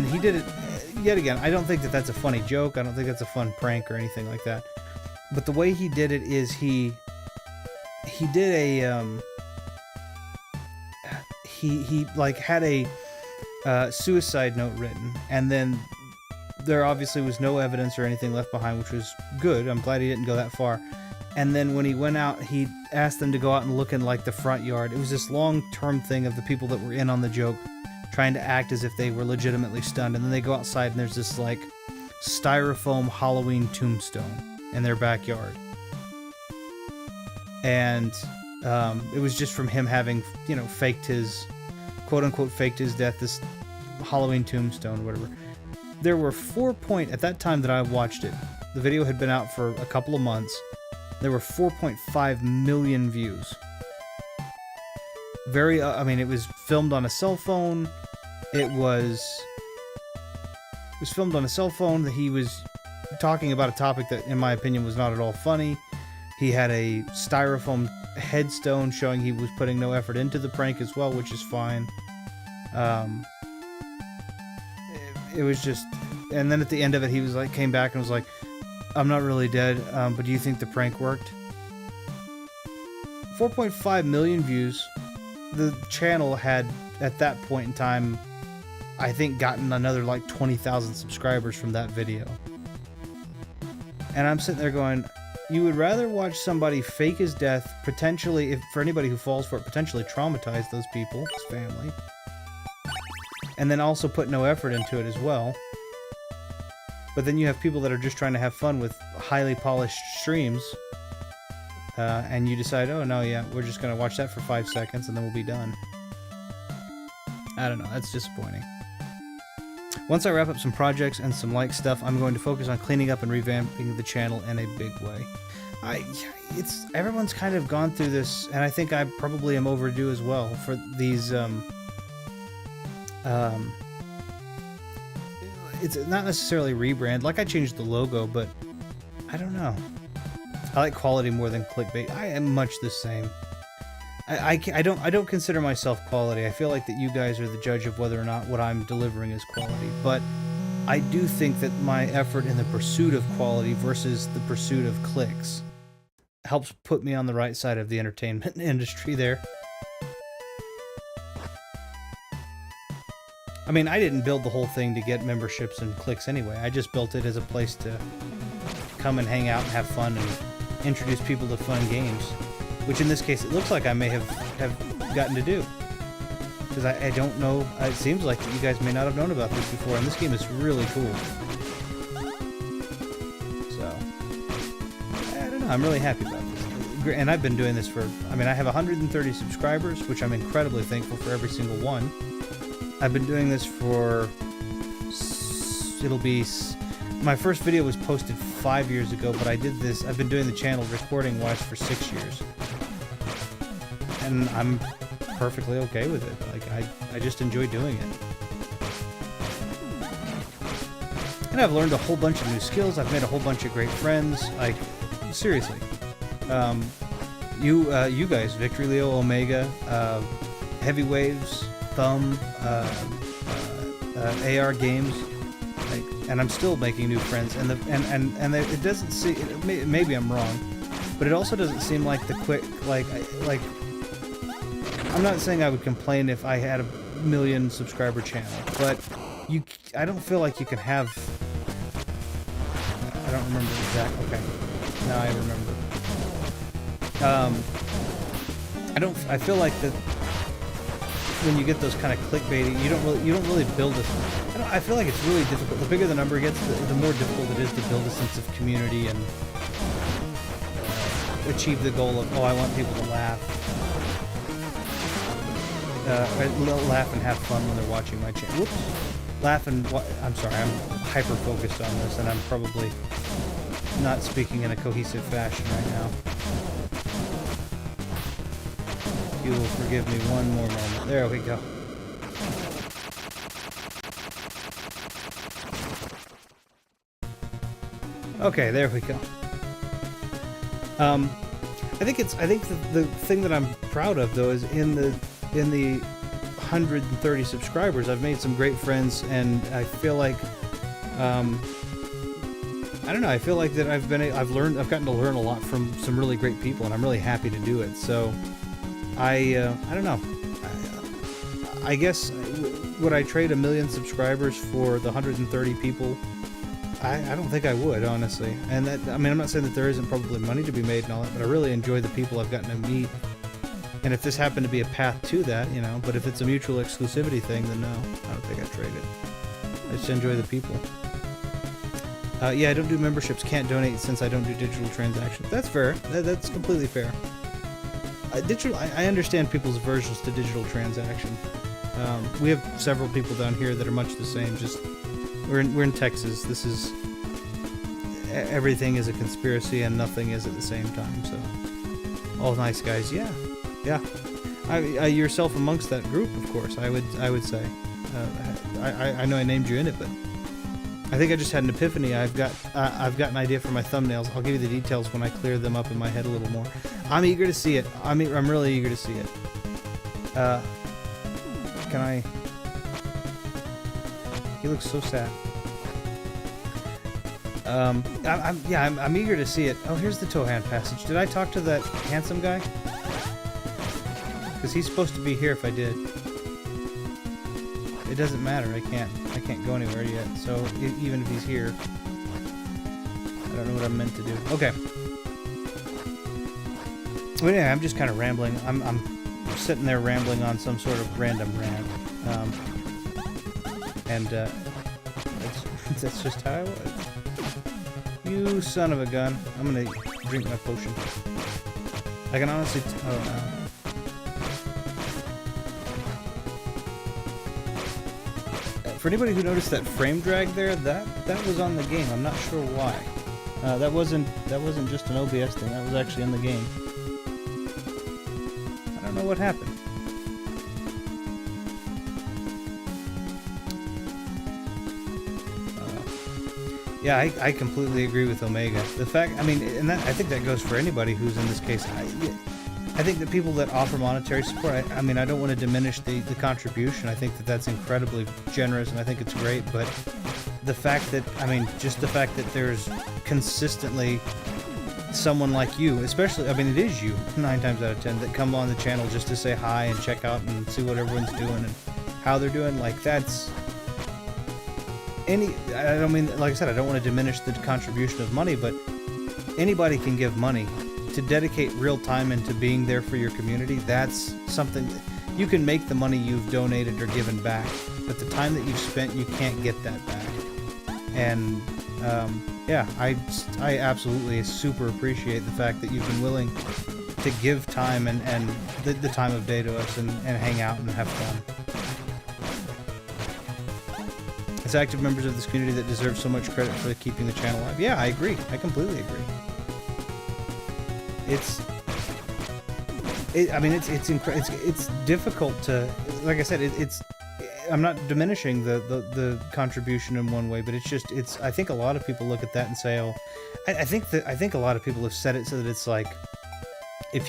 he did it yet again. I don't think that that's a funny joke. I don't think that's a fun prank or anything like that. But the way he did it is he did a he like had a suicide note written, and then there obviously was no evidence or anything left behind, which was good. I'm glad he didn't go that far. And then when he went out, he asked them to go out and look in like the front yard. It was this long-term thing of the people that were in on the joke trying to act as if they were legitimately stunned, and then they go outside and there's this like styrofoam Halloween tombstone in their backyard. And it was just from him having, you know, faked his, quote-unquote faked his death, this Halloween tombstone, whatever. There were at that time that I watched it, the video had been out for a couple of months, there were 4.5 million views. I mean, it was filmed on a cell phone, it was filmed on a cell phone, that he was talking about a topic that, in my opinion, was not at all funny. He had a styrofoam headstone showing he was putting no effort into the prank as well, which is fine. It was just, and then at the end of it, he was like, came back and was like, I'm not really dead, but do you think the prank worked? 4.5 million views. The channel had, at that point in time, I think gotten another like 20,000 subscribers from that video. And I'm sitting there going, you would rather watch somebody fake his death, potentially, for anybody who falls for it, potentially traumatize those people, his family, and then also put no effort into it as well. But then you have people that are just trying to have fun with highly polished streams, and you decide, oh no, yeah, we're just going to watch that for 5 seconds and then we'll be done. I don't know, that's disappointing. Once I wrap up some projects and some like stuff, I'm going to focus on cleaning up and revamping the channel in a big way. Everyone's kind of gone through this, and I think I probably am overdue as well for these, it's not necessarily rebrand. Like, I changed the logo, but I don't know. I like quality more than clickbait. I am much the same. I don't consider myself quality. I feel like that you guys are the judge of whether or not what I'm delivering is quality. But I do think that my effort in the pursuit of quality versus the pursuit of clicks helps put me on the right side of the entertainment industry there. I mean, I didn't build the whole thing to get memberships and clicks anyway. I just built it as a place to come and hang out and have fun and introduce people to fun games. Which in this case, it looks like I may have gotten to do. Because I don't know, it seems like you guys may not have known about this before, and this game is really cool. So, I don't know, I'm really happy about this. And I've been doing this for, I mean, I have 130 subscribers, which I'm incredibly thankful for every single one. I've been doing this for, my first video was posted 5 years ago, but I've been doing the channel recording-wise for 6 years. And I'm perfectly okay with it. Like, I just enjoy doing it. And I've learned a whole bunch of new skills. I've made a whole bunch of great friends. Like, seriously. You guys, Victory Leo, Omega, Heavy Waves, Thumb, AR Games, like, and I'm still making new friends. And it doesn't seem, maybe I'm wrong, but it also doesn't seem like the quick, like I'm not saying I would complain if I had a 1 million subscriber channel, but I don't feel like you can have. I don't remember exactly. Okay, now I remember. I feel like that when you get those kind of clickbaity, you don't really build a. I feel like it's really difficult. The bigger the number gets, the more difficult it is to build a sense of community and achieve the goal of, oh, I want people to laugh. Laugh and have fun when they're watching my channel. Whoops. Laugh and I'm sorry, I'm hyper focused on this, and I'm probably not speaking in a cohesive fashion right now. You will forgive me one more moment. There we go. Okay, there we go. I think the thing that I'm proud of though is in the 130 subscribers, I've made some great friends, and I feel like I don't know. I feel like that I've gotten to learn a lot from some really great people, and I'm really happy to do it. So I don't know. I guess would I trade 1 million subscribers for the 130 people? I don't think I would, honestly. And that, I mean, I'm not saying that there isn't probably money to be made and all that, but I really enjoy the people I've gotten to meet. And if this happened to be a path to that, you know, but if it's a mutual exclusivity thing, then no, I don't think I'd trade it. I just enjoy the people. Yeah, I don't do memberships, can't donate since I don't do digital transactions. That's fair. That's completely fair. I understand people's aversions to digital transaction. We have several people down here that are much the same. Just we're in Texas. This is everything is a conspiracy and nothing is at the same time. So all nice guys. Yeah. Yourself amongst that group, of course. I would say. I know I named you in it, but I think I just had an epiphany. I've got an idea for my thumbnails. I'll give you the details when I clear them up in my head a little more. I'm eager to see it. I'm really eager to see it. Can I? He looks so sad. I'm eager to see it. Oh, here's the Tohan passage. Did I talk to that handsome guy? Because he's supposed to be here if I did. It doesn't matter. I can't go anywhere yet. So even if he's here, I don't know what I'm meant to do. Okay. But anyway, I'm just kind of rambling. I'm sitting there rambling on some sort of random rant. That's just how I was. You son of a gun. I'm gonna drink my potion. I can honestly oh no. For anybody who noticed that frame drag there, that was on the game. I'm not sure why. That wasn't just an OBS thing. That was actually in the game. I don't know what happened. Yeah, I completely agree with Omega. The fact, I mean, and I think that goes for anybody who's in this case. I think that people that offer monetary support, I mean, I don't want to diminish the contribution. I think that that's incredibly generous, and I think it's great. But the fact that, I mean, just the fact that there's consistently someone like you, especially, I mean, it is you, 9 times out of 10, that come on the channel just to say hi and check out and see what everyone's doing and how they're doing. Like, that's... I don't mean, like I said, I don't want to diminish the contribution of money, but anybody can give money. To dedicate real time into being there for your community, that's something you can make the money you've donated or given back, but the time that you've spent, you can't get that back. And yeah, I absolutely super appreciate the fact that you've been willing to give time and the time of day to us and hang out and have fun. As active members of this community that deserve so much credit for keeping the channel alive. Yeah, I agree. I completely agree. It's difficult to, like I said, I'm not diminishing the contribution in one way, but I think a lot of people look at that and say, oh, I think a lot of people have said it so that it's like, if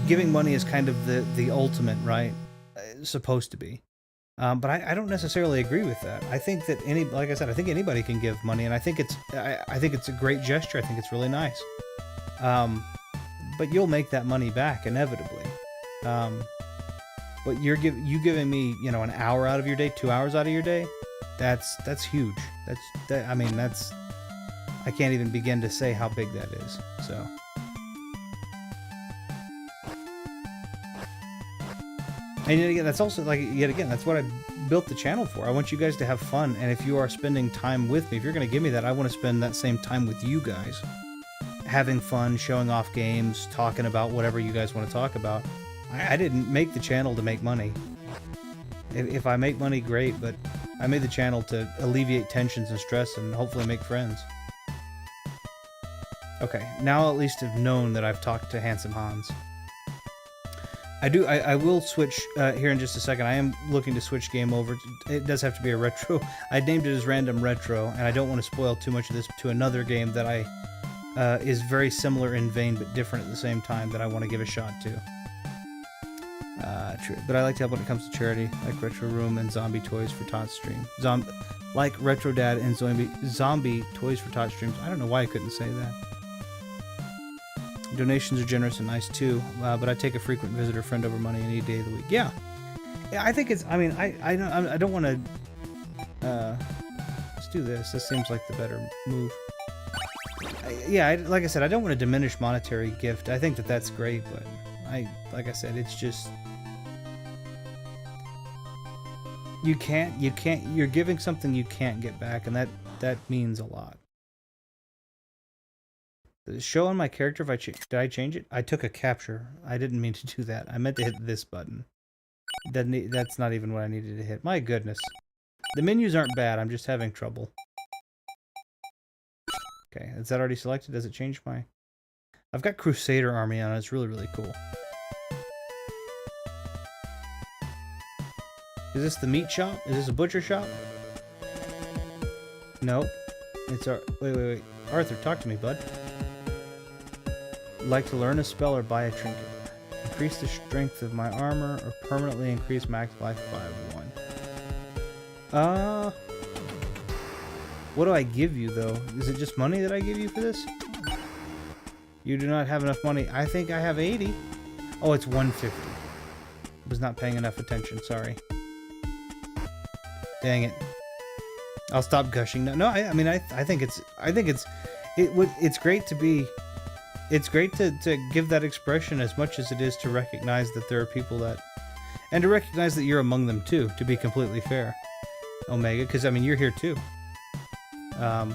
giving money is kind of the ultimate, right? Supposed to be. But I don't necessarily agree with that. I think that like I said, I think anybody can give money, and I think it's a great gesture. I think it's really nice. But you'll make that money back inevitably. But you giving me, you know, an hour out of your day, 2 hours out of your day, that's huge. I mean, I can't even begin to say how big that is. So. And yet again, that's also, like, yet again, that's what I built the channel for. I want you guys to have fun, and if you are spending time with me, if you're going to give me that, I want to spend that same time with you guys. Having fun, showing off games, talking about whatever you guys want to talk about. I didn't make the channel to make money. If I make money, great, but I made the channel to alleviate tensions and stress and hopefully make friends. Okay, now at least have known that I've talked to Handsome Hans. I will switch here in just a second. I am looking to switch game over. It does have to be a retro. I named it as Random Retro, and I don't want to spoil too much of this to another game that is very similar in vein but different at the same time that I want to give a shot to. But I like to help when it comes to charity, like Retro Room and Zombie Toys for Tot Stream. Like Retro Dad and Zombie Toys for Tot Streams. I don't know why I couldn't say that. Donations are generous and nice too, but I take a frequent visitor friend over money any day of the week. Yeah, I think it's. I mean, I don't want to. Let's do this. This seems like the better move. Like I said, I don't want to diminish monetary gift. I think that that's great, but like I said, it's just you can't. You're giving something you can't get back, and that means a lot. Does it show on my character if did I change it? I took a capture. I didn't mean to do that. I meant to hit this button. That's not even what I needed to hit. My goodness. The menus aren't bad. I'm just having trouble. Okay, is that already selected? Does it change my... I've got Crusader Army on it. It's really, really cool. Is this the meat shop? Is this a butcher shop? Nope. It's our... Wait. Arthur, talk to me, bud. Like to learn a spell or buy a trinket. Increase the strength of my armor or permanently increase max life by 1. What do I give you though? Is it just money that I give you for this? You do not have enough money. I think I have 80. Oh, it's 150. Was not paying enough attention, sorry. Dang it. I'll stop gushing. No, I mean I think it's great to be. It's great to give that expression as much as it is to recognize that there are people that... And to recognize that you're among them too, to be completely fair. Omega, because I mean, you're here too. I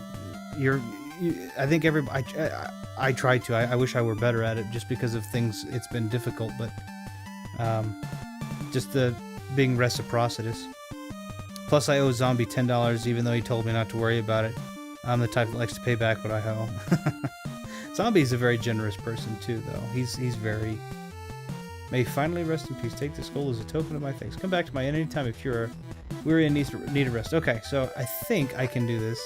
think I try to. I wish I were better at it just because of things. It's been difficult, but just the being reciprocitous. Plus I owe Zombie $10 even though he told me not to worry about it. I'm the type that likes to pay back what I owe. Zombie's a very generous person too, though. He's very... May finally rest in peace. Take this gold as a token of my thanks. Come back to my inn anytime if you're weary and need a rest. Okay, so I think I can do this.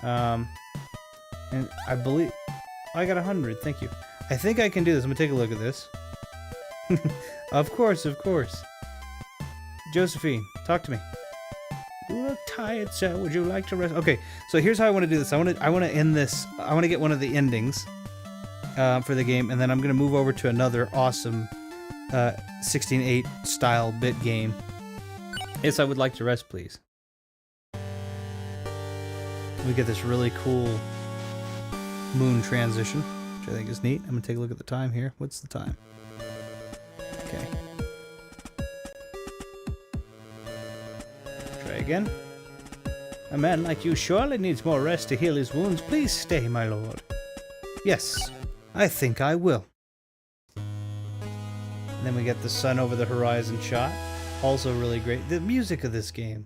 And I believe... I got 100, thank you. I think I can do this. I'm gonna take a look at this. Of course. Josephine, talk to me. You look tired, sir. Would you like to rest? Okay, so here's how I want to do this. I want to end this. I want to get one of the endings for the game, and then I'm going to move over to another awesome 16:8 style bit game. Yes, I would like to rest, please. We get this really cool moon transition, which I think is neat. I'm going to take a look at the time here. What's the time? Okay. Again. A man like you surely needs more rest to heal his wounds. Please stay, my lord. Yes, I think I will. And then we get the sun over the horizon shot. Also really great. The music of this game.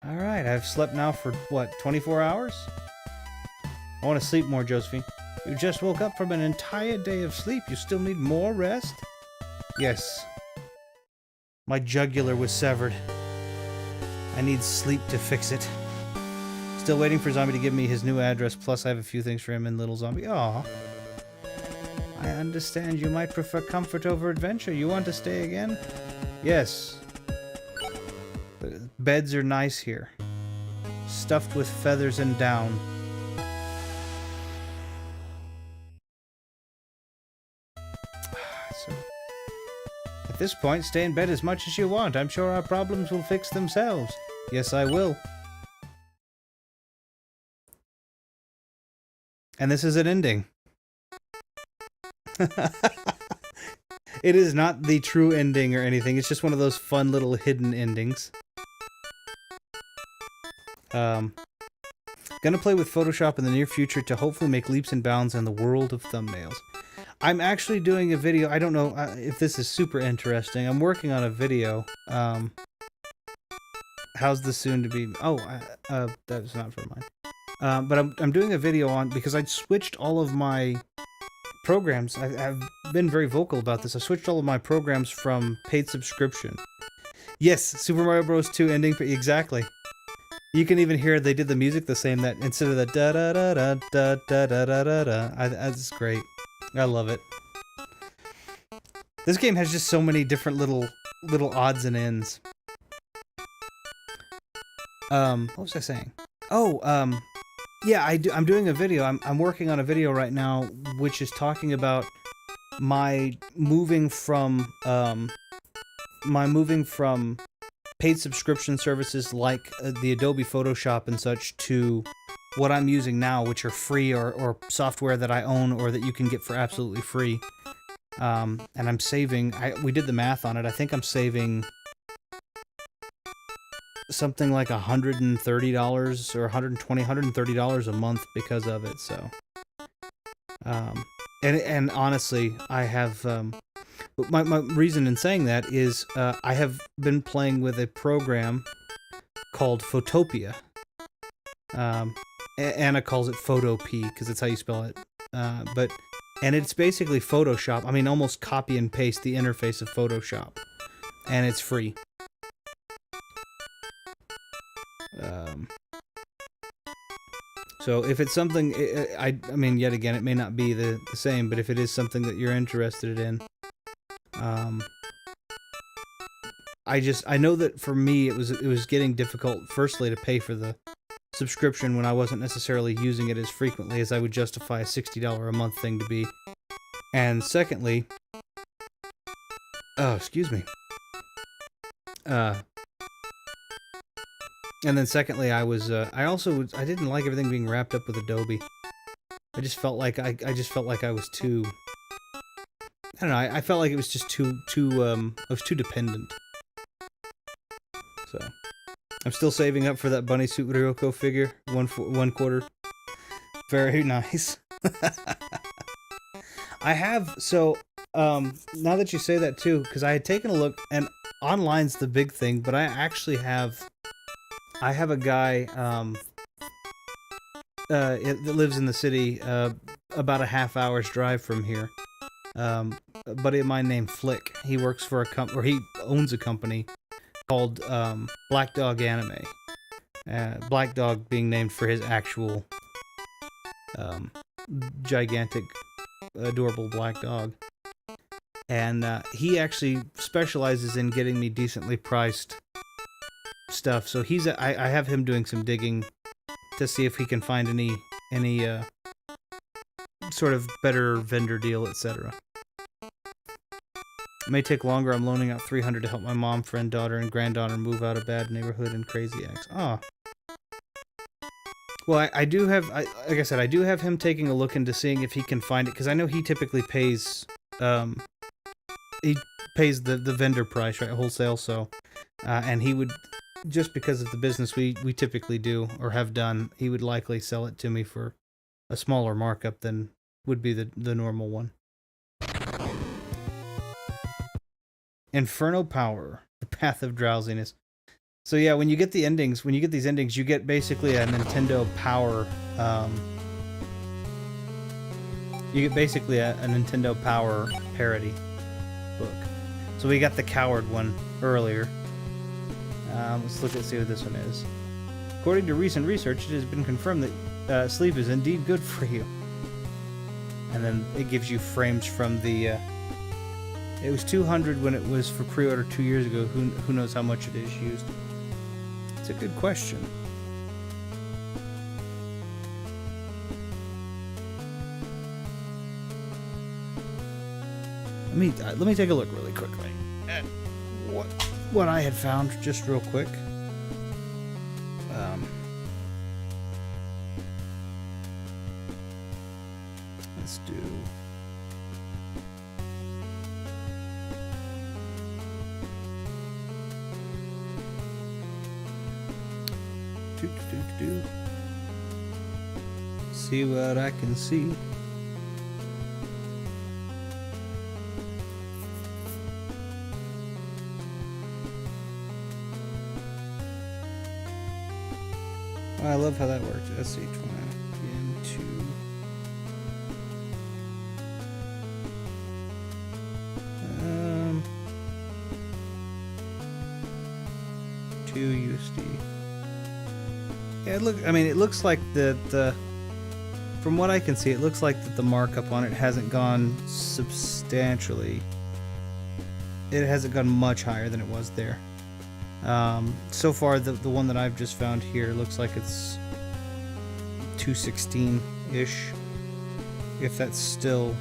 Alright, I've slept now for, what, 24 hours? I want to sleep more, Josephine. You just woke up from an entire day of sleep. You still need more rest? Yes. My jugular was severed. I need sleep to fix it. Still waiting for Zombie to give me his new address, plus I have a few things for him in Little Zombie. Aw. I understand you might prefer comfort over adventure. You want to stay again? Yes. The beds are nice here. Stuffed with feathers and down. At this point, stay in bed as much as you want. I'm sure our problems will fix themselves. Yes, I will. And this is an ending. It is not the true ending or anything. It's just one of those fun little hidden endings. Gonna play with Photoshop in the near future to hopefully make leaps and bounds in the world of thumbnails. I'm actually doing a video. I don't know if this is super interesting. I'm working on a video. How's the soon to be? Oh, that was not for mine. But I'm doing a video on, because I switched all of my programs. I've been very vocal about this. I switched all of my programs from paid subscription. Yes, Super Mario Bros. 2 ending. Exactly. You can even hear they did the music the same. That instead of the da da da da da da da da da da. That's great. I love it. This game has just so many different little odds and ends. What was I saying? Oh, yeah, I'm doing a video. I'm working on a video right now, which is talking about my moving from paid subscription services like the Adobe Photoshop and such to what I'm using now, which are free or software that I own or that you can get for absolutely free. And I'm saving. We did the math on it. I think I'm saving something like $130 or $130 a month because of it. So, and honestly, I have my reason in saying that is I have been playing with a program called Photopia. Anna calls it Photop because it's how you spell it. And it's basically Photoshop. I mean, almost copy and paste the interface of Photoshop, and it's free. So if it's something, I mean, yet again, it may not be the same, but if it is something that you're interested in, I know that for me it was getting difficult, firstly, to pay for the subscription when I wasn't necessarily using it as frequently as I would justify a $60 a month thing to be. And secondly, oh, excuse me. And then secondly, I didn't like everything being wrapped up with Adobe. I just felt like I was too, I don't know, I felt like it was just I was too dependent. So, I'm still saving up for that Bunny Suit Ryoko figure, one quarter. Very nice. I have, so, now that you say that too, because I had taken a look, and online's the big thing, but I actually have a guy that lives in the city about a half hour's drive from here. A buddy of mine named Flick. He works for he owns a company called Black Dog Anime. Black Dog being named for his actual gigantic, adorable black dog. And he actually specializes in getting me decently priced stuff. So I have him doing some digging to see if he can find any sort of better vendor deal, etc. It may take longer. I'm loaning out $300 to help my mom, friend, daughter, and granddaughter move out of bad neighborhood and crazy ex. Ah. Well, I do have, like I said, I do have him taking a look into seeing if he can find it, because I know he typically pays, the vendor price, right, wholesale. So, and he would, just because of the business we typically do or have done, he would likely sell it to me for a smaller markup than would be the normal one. Inferno Power, the Path of Drowsiness. So yeah, when you get these endings, you get basically a Nintendo Power. You get basically a Nintendo Power parody book. So we got the Coward one earlier. Let's see what this one is. According to recent research, it has been confirmed that sleep is indeed good for you. And then it gives you frames from the. It was $200 when it was for pre-order 2 years ago. Who knows how much it is used? It's a good question. Let me take a look really quickly. what I had found just real quick. Let's do. See what I can see. I love how that worked. Let's see, 20 into 2 USD. Yeah, look. I mean, it looks like the. From what I can see, it looks like that the markup on it hasn't gone substantially. It hasn't gone much higher than it was there. So far, the one that I've just found here looks like it's 216-ish, if that's still.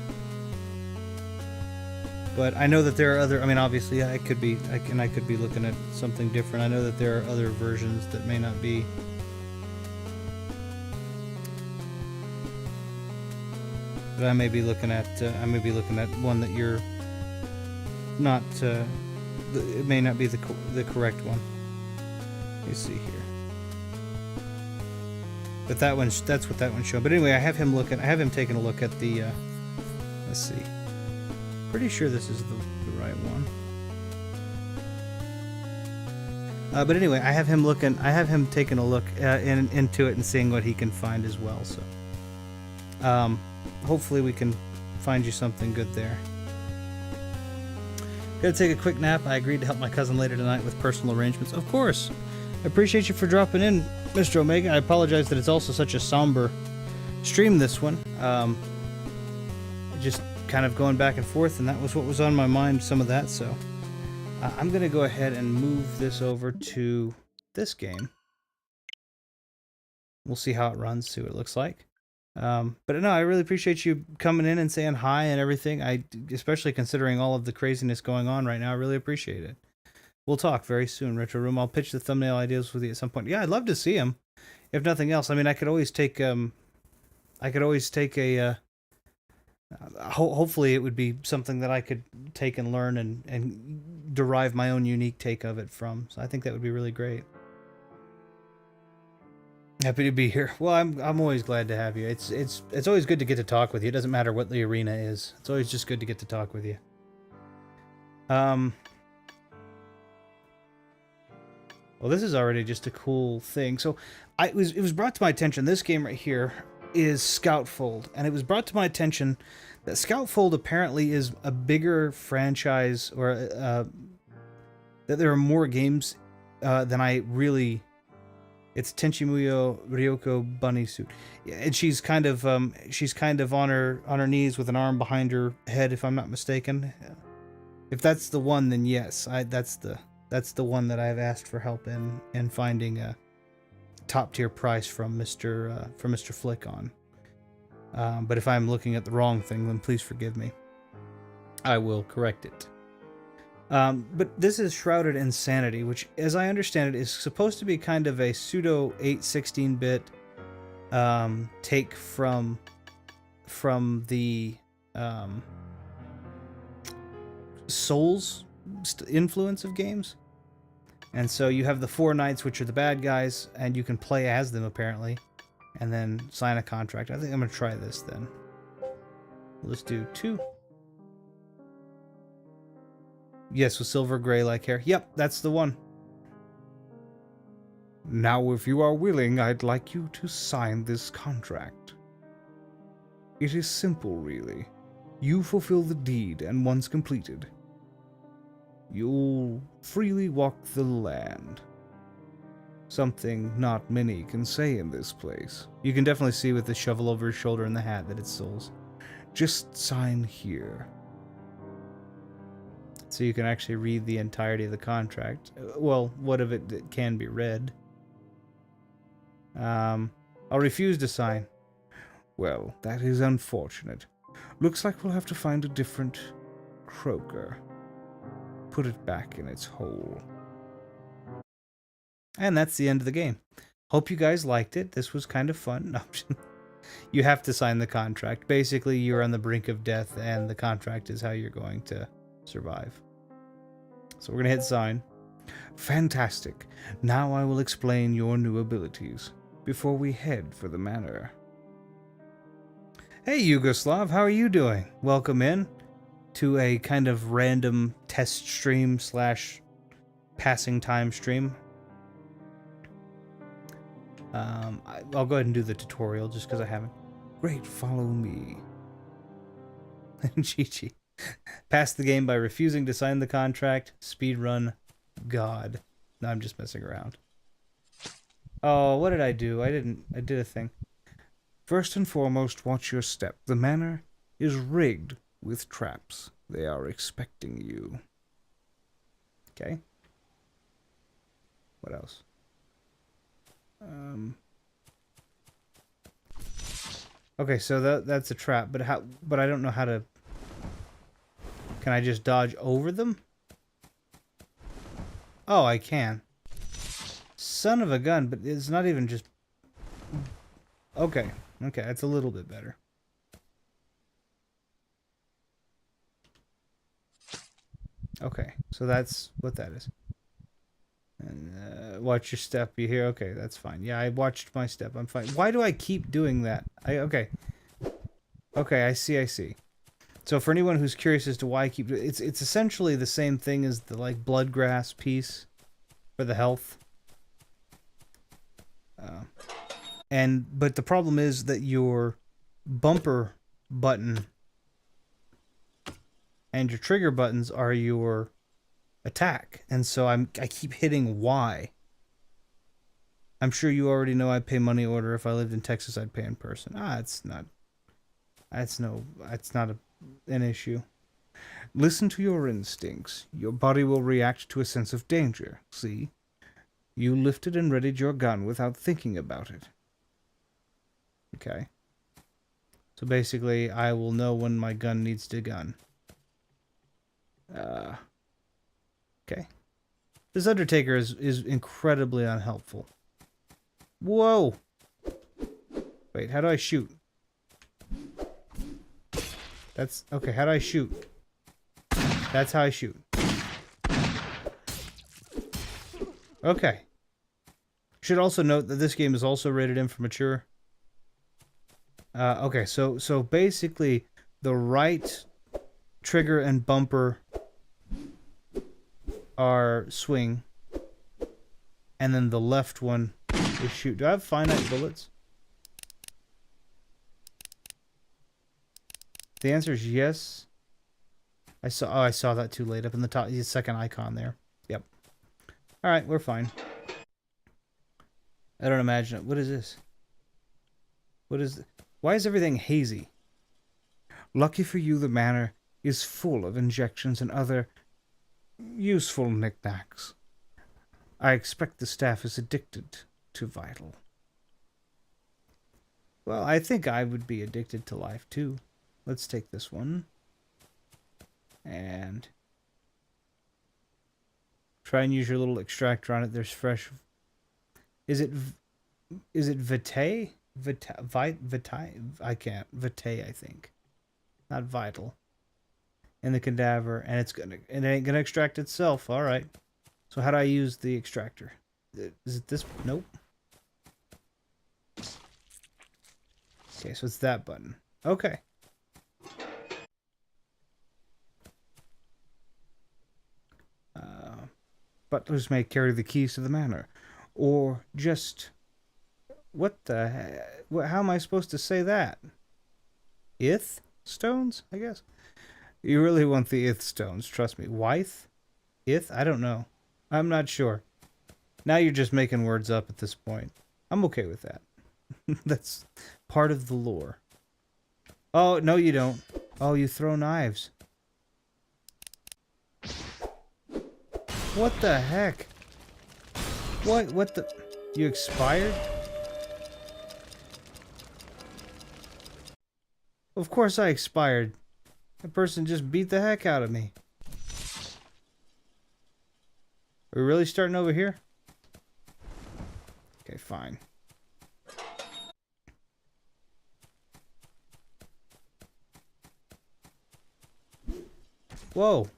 But I know that there are other. I mean, obviously, I could be looking at something different. I know that there are other versions that may not be. But I may be looking at. One that you're not. It may not be the correct one. Let me see here. But that's what that one's showing. But anyway, I have him taking a look at the. Let's see. Pretty sure this is the right one. But anyway, I have him taking a look into it and seeing what he can find as well. So, hopefully we can find you something good there. Gotta take a quick nap. I agreed to help my cousin later tonight with personal arrangements. Of course. I appreciate you for dropping in, Mr. Omega. I apologize that it's also such a somber stream, this one. Just kind of going back and forth, and that was what was on my mind, some of that, so. I'm gonna go ahead and move this over to this game. We'll see how it runs, see what it looks like. But no, I really appreciate you coming in and saying hi and everything. Especially considering all of the craziness going on right now, I really appreciate it. We'll talk very soon, Retro Room. I'll pitch the thumbnail ideas with you at some point. Yeah, I'd love to see him. If nothing else, I mean, I could always take a. Hopefully, it would be something that I could take and learn and derive my own unique take of it from. So I think that would be really great. Happy to be here. Well, I'm always glad to have you. It's always good to get to talk with you. It doesn't matter what the arena is. It's always just good to get to talk with you. Well, this is already just a cool thing. So, it was brought to my attention. This game right here is Scoutfold, and it was brought to my attention that Scoutfold apparently is a bigger franchise, or that there are more games than I really. It's Tenchimuyo Ryoko Bunny Suit, and she's kind of on her knees with an arm behind her head, if I'm not mistaken. If that's the one, then yes, that's the one that I've asked for help in finding a top tier price from Mr. Flick on. But if I'm looking at the wrong thing, then please forgive me. I will correct it. But this is Shrouded Insanity, which, as I understand it, is supposed to be kind of a pseudo 8/16-bit take from the Souls influence of games. And so you have the 4 knights, which are the bad guys, and you can play as them apparently, and then sign a contract. I think I'm gonna try this then. Let's do 2. Yes, with silver gray like hair. Yep, that's the one. Now, if you are willing, I'd like you to sign this contract. It is simple, really. You fulfill the deed, and once completed, you'll freely walk the land. Something not many can say in this place. You can definitely see with the shovel over his shoulder and the hat that it's Souls. Just sign here. So you can actually read the entirety of the contract. Well, what of it that can be read? I'll refuse to sign. Well, that is unfortunate. Looks like we'll have to find a different croaker. put it back in its hole. And that's the end of the game. Hope you guys liked it. This was kind of fun. No, you have to sign the contract. Basically, you're on the brink of death, and the contract is how you're going to survive. So we're going to hit sign. Fantastic. Now I will explain your new abilities before we head for the manor. Hey, Yugoslav, how are you doing? Welcome in to a kind of random test stream slash passing time stream. I'll go ahead and do the tutorial just because I haven't. Great, follow me. GG. Pass the game by refusing to sign the contract. Speedrun. God. No, I'm just messing around. Oh, what did I do? I did a thing. First and foremost, watch your step. The manor is rigged with traps. They are expecting you. Okay. What else? Okay, so that's a trap, but I don't know how to. Can I just dodge over them? Oh, I can. Son of a gun, but it's not even just. Okay, that's a little bit better. Okay, so that's what that is. And watch your step. You hear? Okay, that's fine. Yeah, I watched my step. I'm fine. Why do I keep doing that? Okay, I see. So for anyone who's curious as to why I keep doing it's essentially the same thing as the like bloodgrass piece for the health. But the problem is that your bumper button and your trigger buttons are your attack, and so I keep hitting Y. I'm sure you already know I pay money order. If I lived in Texas, I'd pay in person. It's not an issue. Listen to your instincts. Your body will react to a sense of danger. See? You lifted and readied your gun without thinking about it. Okay. So basically, I will know when my gun needs to gun. Okay. This Undertaker is incredibly unhelpful. Whoa! Wait, how do I shoot? That's... Okay, how do I shoot? That's how I shoot. Okay. Should also note that this game is also rated M for mature. Okay, so basically, the right trigger and bumper are swing, and then the left one is shoot. Do I have finite bullets? The answer is yes. I saw that too late up in the top, the second icon there. Yep. All right, we're fine. I don't imagine it. What is this? Why is everything hazy? Lucky for you, the manor is full of injections and other useful knickknacks. I expect the staff is addicted to Vital. Well, I think I would be addicted to life too. Let's take this one. And try and use your little extractor on it. There's fresh. Is it Vitae? Vitae? I can't. Vitae, I think. Not Vital. In the cadaver, and it ain't gonna extract itself. All right. So how do I use the extractor? Is it this? Nope. Okay, so it's that button. Okay. Butlers may carry the keys to the manor, or just what the heck? How am I supposed to say that? Ith stones, I guess. You really want the ith stones, trust me. Wythe? Ith? I don't know. I'm not sure. Now you're just making words up at this point. I'm okay with that. That's part of the lore. Oh, no you don't. Oh, you throw knives. What the heck? What the... You expired? Of course I expired. That person just beat the heck out of me. Are we really starting over here? Okay, fine. Whoa.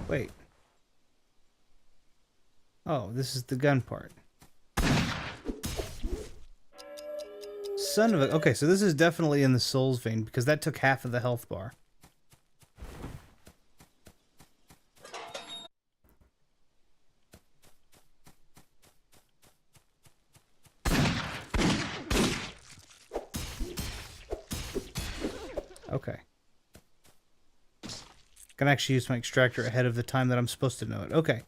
Wait. Oh, this is the gun part. Son of a... Okay, so this is definitely in the Souls vein, because that took half of the health bar. Okay. Can actually use my extractor ahead of the time that I'm supposed to know it. Okay.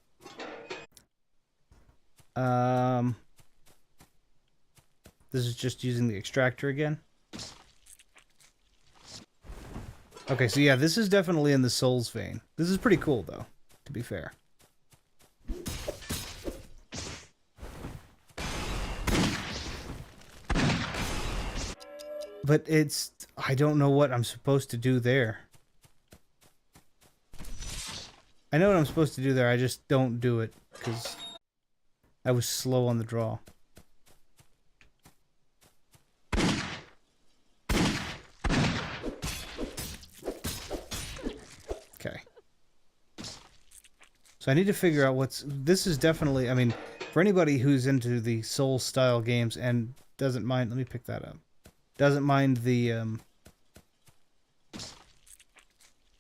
This is just using the extractor again. Okay, so yeah, this is definitely in the Souls vein. This is pretty cool, though, to be fair. But it's... I don't know what I'm supposed to do there. I know what I'm supposed to do there, I just don't do it, because I was slow on the draw. Okay. So I need to figure out what's... This is definitely... I mean, for anybody who's into the Souls-style games and doesn't mind... Let me pick that up. Doesn't mind the...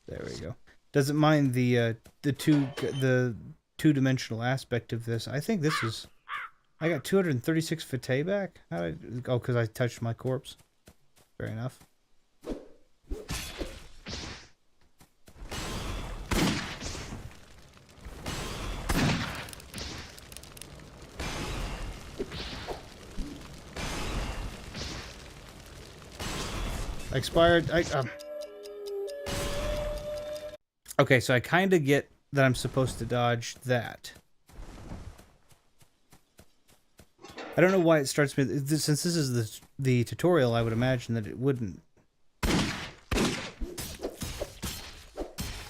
There we go. Doesn't mind the two-dimensional aspect of this. I think this is... I got 236 vitae back? How did I... Oh, because I touched my corpse. Fair enough. Expired. Okay, so I kind of get that I'm supposed to dodge that. I don't know why it starts me... Since this is the tutorial, I would imagine that it wouldn't.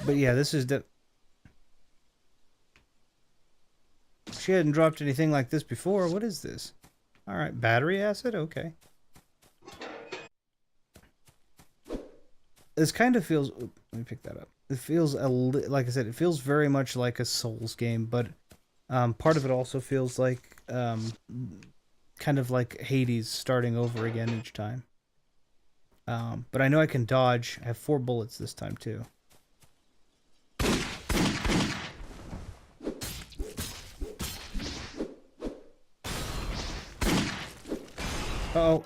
But yeah, this is... She hadn't dropped anything like this before. What is this? Alright, battery acid? Okay. This kind of feels... Let me pick that up. It feels, like I said, it feels very much like a Souls game, but part of it also feels like... kind of like Hades starting over again each time. But I know I can dodge. I have 4 bullets this time, too. Uh-oh.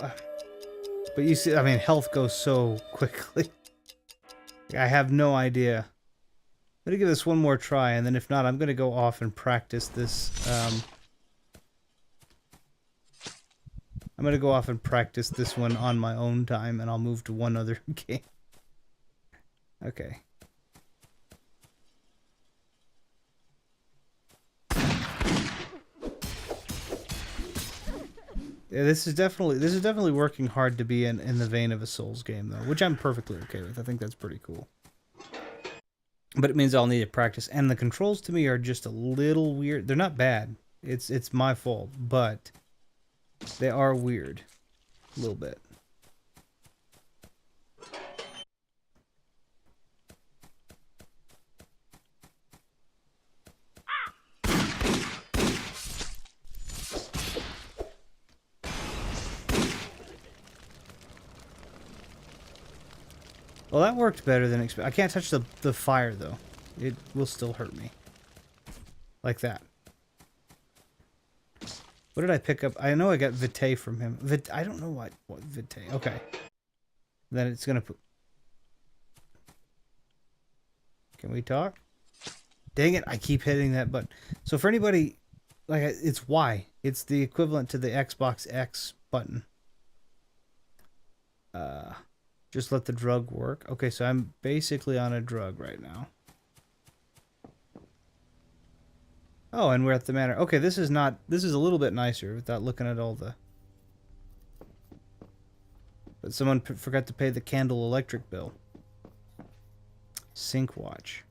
But you see, I mean, health goes so quickly. I have no idea. I'm going to give this one more try, and then if not, I'm going to go off and practice this. I'm going to go off and practice this one on my own time, and I'll move to one other game. Okay. Yeah, this is definitely working hard to be in the vein of a Souls game, though, which I'm perfectly okay with. I think that's pretty cool. But it means I'll need to practice, and the controls to me are just a little weird. They're not bad. It's my fault, but they are weird, a little bit. Well, that worked better than expected. I can't touch the fire, though. It will still hurt me. Like that. What did I pick up? I know I got vitae from him. I don't know what vitae. Okay. Then it's going to put... Can we talk? Dang it, I keep hitting that button. So for anybody... Like, it's Y. It's the equivalent to the Xbox X button. Just let the drug work. Okay, so I'm basically on a drug right now. Oh, and we're at the manor. Okay, this is a little bit nicer without looking at all the... But someone forgot to pay the candle electric bill. Sync watch.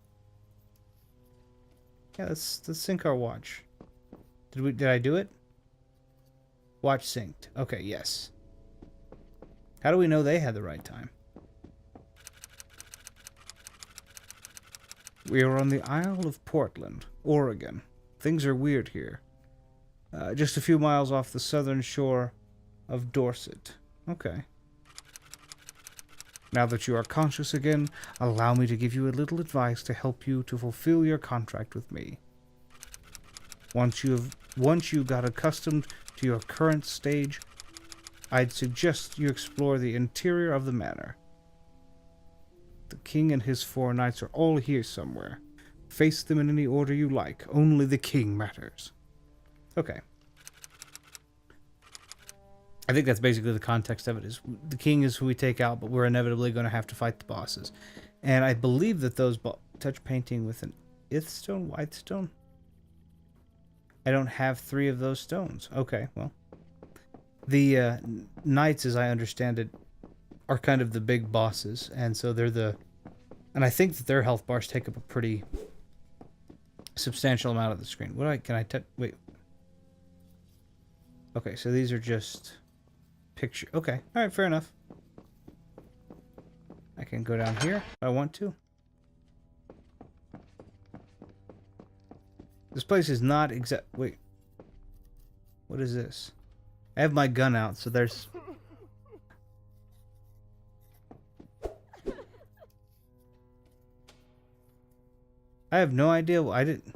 Yeah, let's sync our watch. Did I do it? Watch synced. Okay, yes. How do we know they had the right time? We are on the Isle of Portland, Oregon. Things are weird here. Just a few miles off the southern shore of Dorset. Okay. Now that you are conscious again, allow me to give you a little advice to help you to fulfill your contract with me. Once you got accustomed to your current stage, I'd suggest you explore the interior of the manor. The king and his 4 knights are all here somewhere. Face them in any order you like. Only the king matters. Okay. I think that's basically the context of it. Is the king is who we take out, but we're inevitably going to have to fight the bosses. And I believe that those touch painting with an ith stone, white stone. I don't have 3 of those stones. Okay, well, the knights, as I understand it, are kind of the big bosses, and so they're the, and I think that their health bars take up a pretty substantial amount of the screen. Can I touch? Wait. Okay, so these are just picture. Okay, all right, fair enough. I can go down here if I want to. This place is not exact. Wait. What is this? I have my gun out, so there's. I have no idea. I didn't.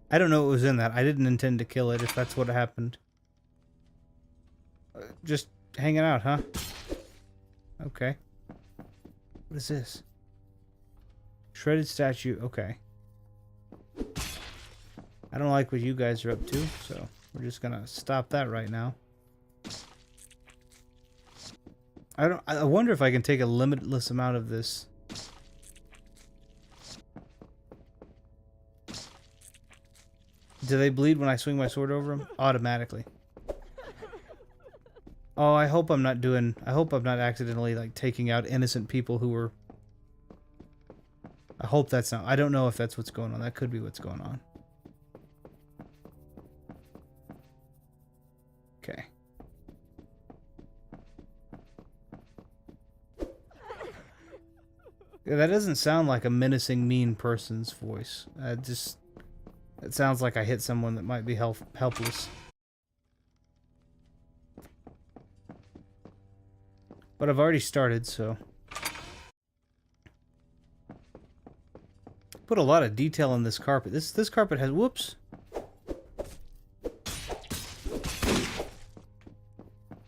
I don't know what was in that. I didn't intend to kill it if that's what happened. Just hanging out, huh? Okay. What is this? Shredded statue. Okay. I don't like what you guys are up to, so we're just gonna stop that right now. I wonder if I can take a limitless amount of this. Do they bleed when I swing my sword over them? Automatically. Oh, I hope I'm not accidentally, like, taking out innocent people who were... I hope that's not... I don't know if that's what's going on. That could be what's going on. Okay. Yeah, that doesn't sound like a menacing, mean person's voice. It sounds like I hit someone that might be helpless. But I've already started, so... Put a lot of detail in this carpet. This carpet has... Whoops!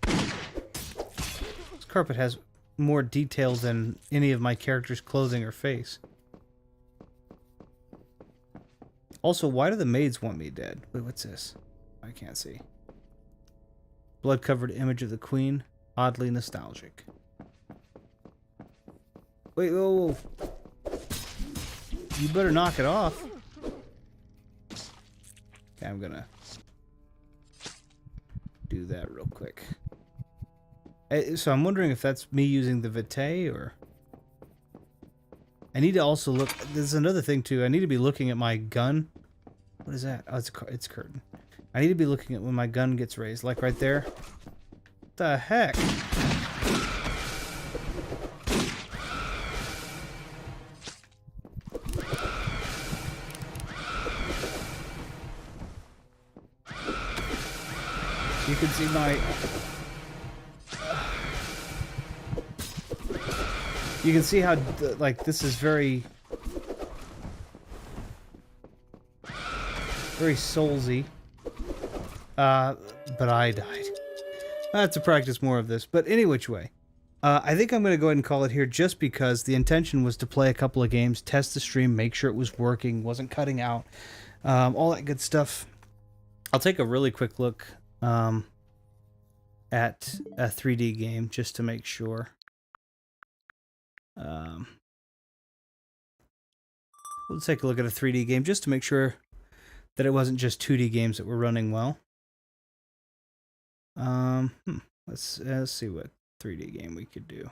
This carpet has more detail than any of my character's clothing or face. Also, why do the maids want me dead? Wait, what's this? I can't see. Blood-covered image of the queen. Oddly nostalgic. Wait, whoa, whoa. You better knock it off. Okay, I'm gonna do that real quick. So I'm wondering if that's me using the Vitae, or... I need to also look... There's another thing, too. I need to be looking at my gun. What is that? Oh, it's curtain. I need to be looking at when my gun gets raised. Like right there. What the heck? You can see my... You can see how, like, this is very soulsy. But I died. I have to practice more of this. But any which way. I think I'm going to go ahead and call it here just because the intention was to play a couple of games, test the stream, make sure it was working, wasn't cutting out, all that good stuff. I'll take a really quick look at a 3D game just to make sure. We'll take a look at a 3D game just to make sure that it wasn't just 2D games that were running well. Let's see what 3D game we could do.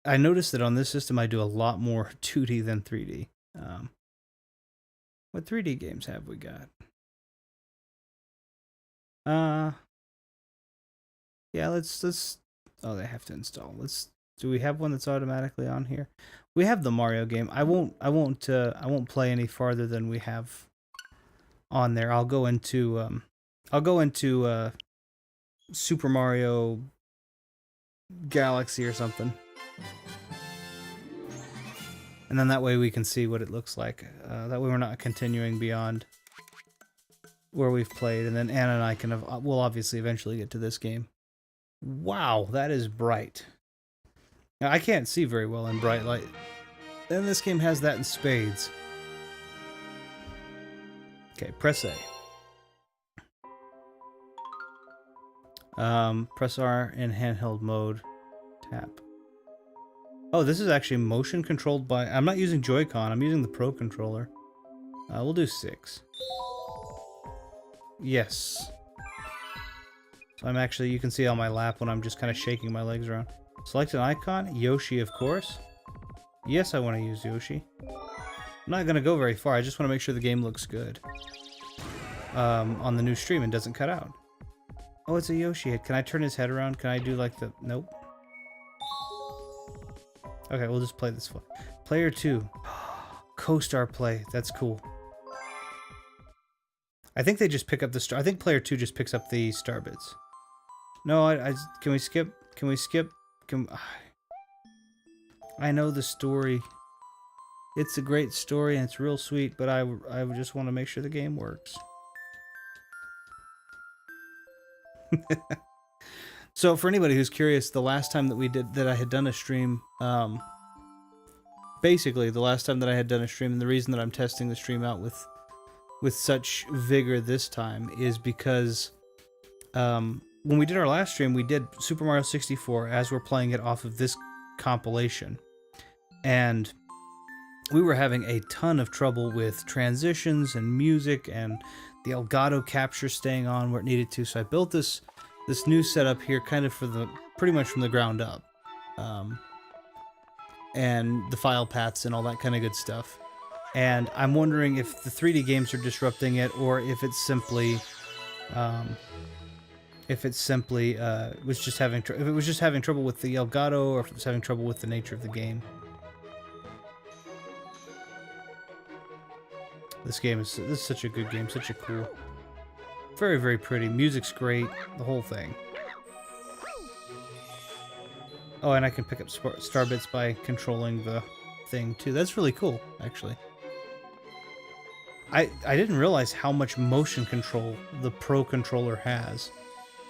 I noticed that on this system I do a lot more 2D than 3D. What 3D games have we got? Yeah, let's. Oh, they have to install. Do we have one that's automatically on here? We have the Mario game. I won't play any farther than we have on there. I'll go into Super Mario Galaxy or something. And then that way we can see what it looks like. That way we're not continuing beyond where we've played. And then Anna and I we'll obviously eventually get to this game. Wow, that is bright. Now, I can't see very well in bright light. And this game has that in spades. Okay, press A. Press R in handheld mode. Tap. Oh, this is actually motion controlled by... I'm not using Joy-Con, I'm using the Pro Controller. We'll do 6. Yes. So I'm actually... You can see on my lap when I'm just kind of shaking my legs around. Select an icon. Yoshi, of course. Yes, I want to use Yoshi. I'm not going to go very far. I just want to make sure the game looks good. On the new stream and doesn't cut out. Oh, it's a Yoshi head. Can I turn his head around? Can I do like the... Nope. Okay, we'll just play this one. Player 2. Co-star play. That's cool. I think they just pick up the star... I think player 2 just picks up the star bits. No, can we skip? Can we skip? I know the story. It's a great story and it's real sweet, but I just want to make sure the game works. So for anybody who's curious, the last time that I had done a stream, basically the last time that I had done a stream, and the reason that I'm testing the stream out with such vigor this time is because when we did our last stream, we did Super Mario 64 as we're playing it off of this compilation, and we were having a ton of trouble with transitions and music and the Elgato capture staying on where it needed to. So I built this new setup here kind of pretty much from the ground up. And the file paths and all that kind of good stuff. And I'm wondering if the 3D games are disrupting it or if it's simply was just having trouble with the Elgato, or if it was having trouble with the nature of the game. This is such a good game, such a cool, very, very pretty. Music's great, the whole thing. Oh, and I can pick up star bits by controlling the thing too. That's really cool, actually. I didn't realize how much motion control the Pro Controller has.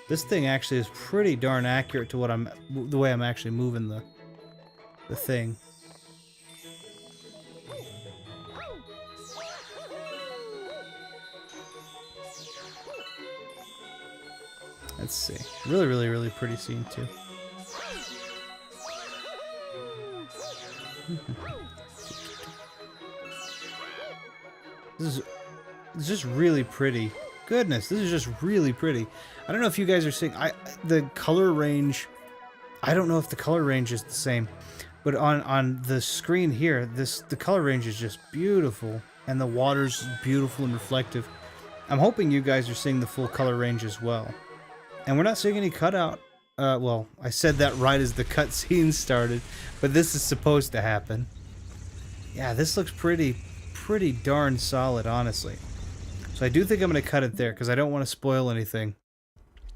This thing actually is pretty darn accurate to the way I'm actually moving the thing. Let's see. Really, really, really pretty scene too. This is just really pretty. Goodness, this is just really pretty. I don't know if you guys are seeing the color range. I don't know if the color range is the same, but on the screen here, the color range is just beautiful, and the water's beautiful and reflective. I'm hoping you guys are seeing the full color range as well. And we're not seeing any cutout. Well, I said that right as the cutscene started, but this is supposed to happen. Yeah, this looks pretty darn solid, honestly. So I do think I'm going to cut it there because I don't want to spoil anything.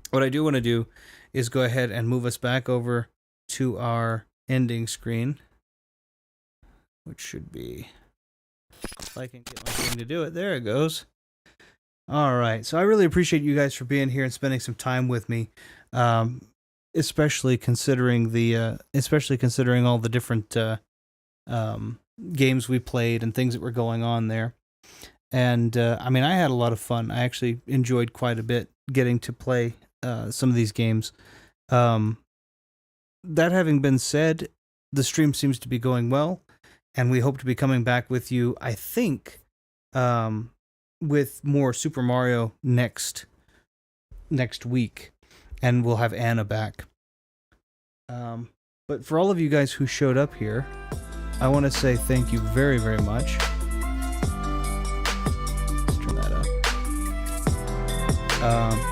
What I do want to do is go ahead and move us back over to our ending screen, which should be, if I can get my thing to do it, there it goes. All right, so I really appreciate you guys for being here and spending some time with me, especially considering all the different games we played and things that were going on there. And I mean, I had a lot of fun. I actually enjoyed quite a bit getting to play some of these games. That having been said, the stream seems to be going well, and we hope to be coming back with you, I think, with more Super Mario next week, and we'll have Anna back. But But for all of you guys who showed up here, I want to say thank you very, very much. Let's turn that up.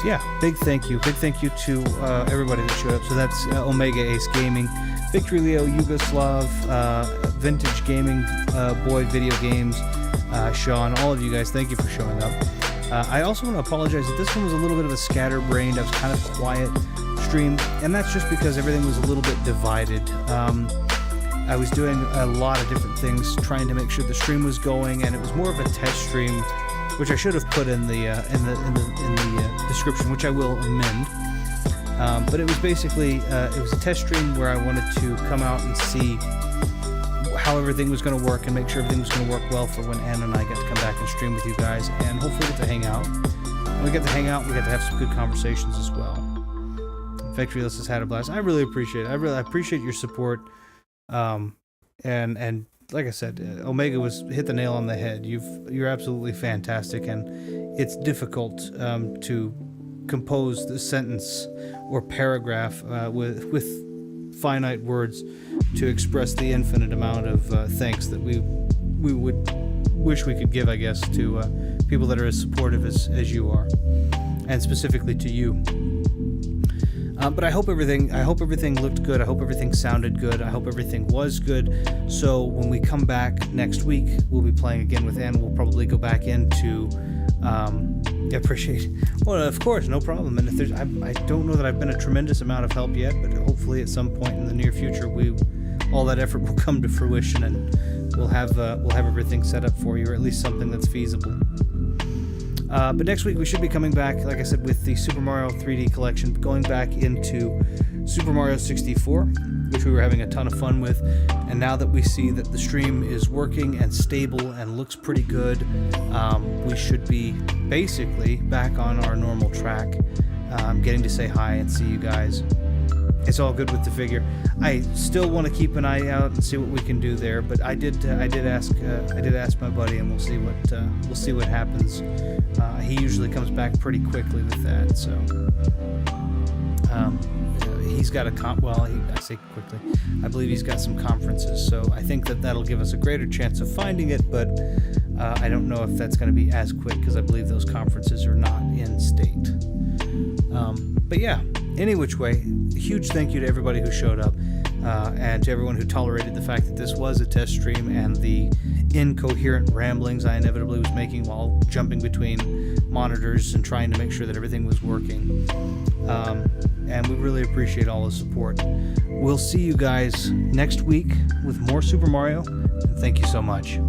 Yeah, big thank you. Big thank you to everybody that showed up. So that's Omega Ace Gaming, Victory Leo, Yugoslav, Vintage Gaming, Boy Video Games, Sean, all of you guys, thank you for showing up. I also want to apologize that this one was a little bit of a scatterbrained, I was kind of quiet stream, and that's just because everything was a little bit divided. I was doing a lot of different things, trying to make sure the stream was going, and it was more of a test stream, which I should have put in the description, which I will amend. But it was basically it was a test stream where I wanted to come out and see how everything was going to work and make sure everything was going to work well for when Anna and I get to come back and stream with you guys, and hopefully get to hang out. When we get to hang out, we get to have some good conversations as well. Victory List has had a blast. I really appreciate it. I appreciate your support. And like I said, Omega hit the nail on the head. You're absolutely fantastic, and it's difficult to compose the sentence or paragraph with finite words to express the infinite amount of thanks that we would wish we could give, I guess, to people that are as supportive as you are, and specifically to you. But I hope everything looked good. I hope everything sounded good. I hope everything was good. So when we come back next week, we'll be playing again with Anna. We'll probably go back into appreciate. Well, of course, no problem. And if there's, I don't know that I've been a tremendous amount of help yet, but hopefully at some point in the near future, all that effort will come to fruition, and we'll have everything set up for you, or at least something that's feasible. But next week we should be coming back, like I said, with the Super Mario 3D collection, going back into Super Mario 64, which we were having a ton of fun with. And now that we see that the stream is working and stable and looks pretty good, we should be basically back on our normal track, getting to say hi and see you guys. It's all good with the figure. I still want to keep an eye out and see what we can do there, but I did ask my buddy, and we'll see what happens. He usually comes back pretty quickly with that, so he's got I say quickly. I believe he's got some conferences, so I think that'll give us a greater chance of finding it, but I don't know if that's going to be as quick, because I believe those conferences are not in state. But yeah, any which way, a huge thank you to everybody who showed up, and to everyone who tolerated the fact that this was a test stream and the incoherent ramblings I inevitably was making while jumping between monitors and trying to make sure that everything was working. And we really appreciate all the support. We'll see you guys next week with more Super Mario, and thank you so much.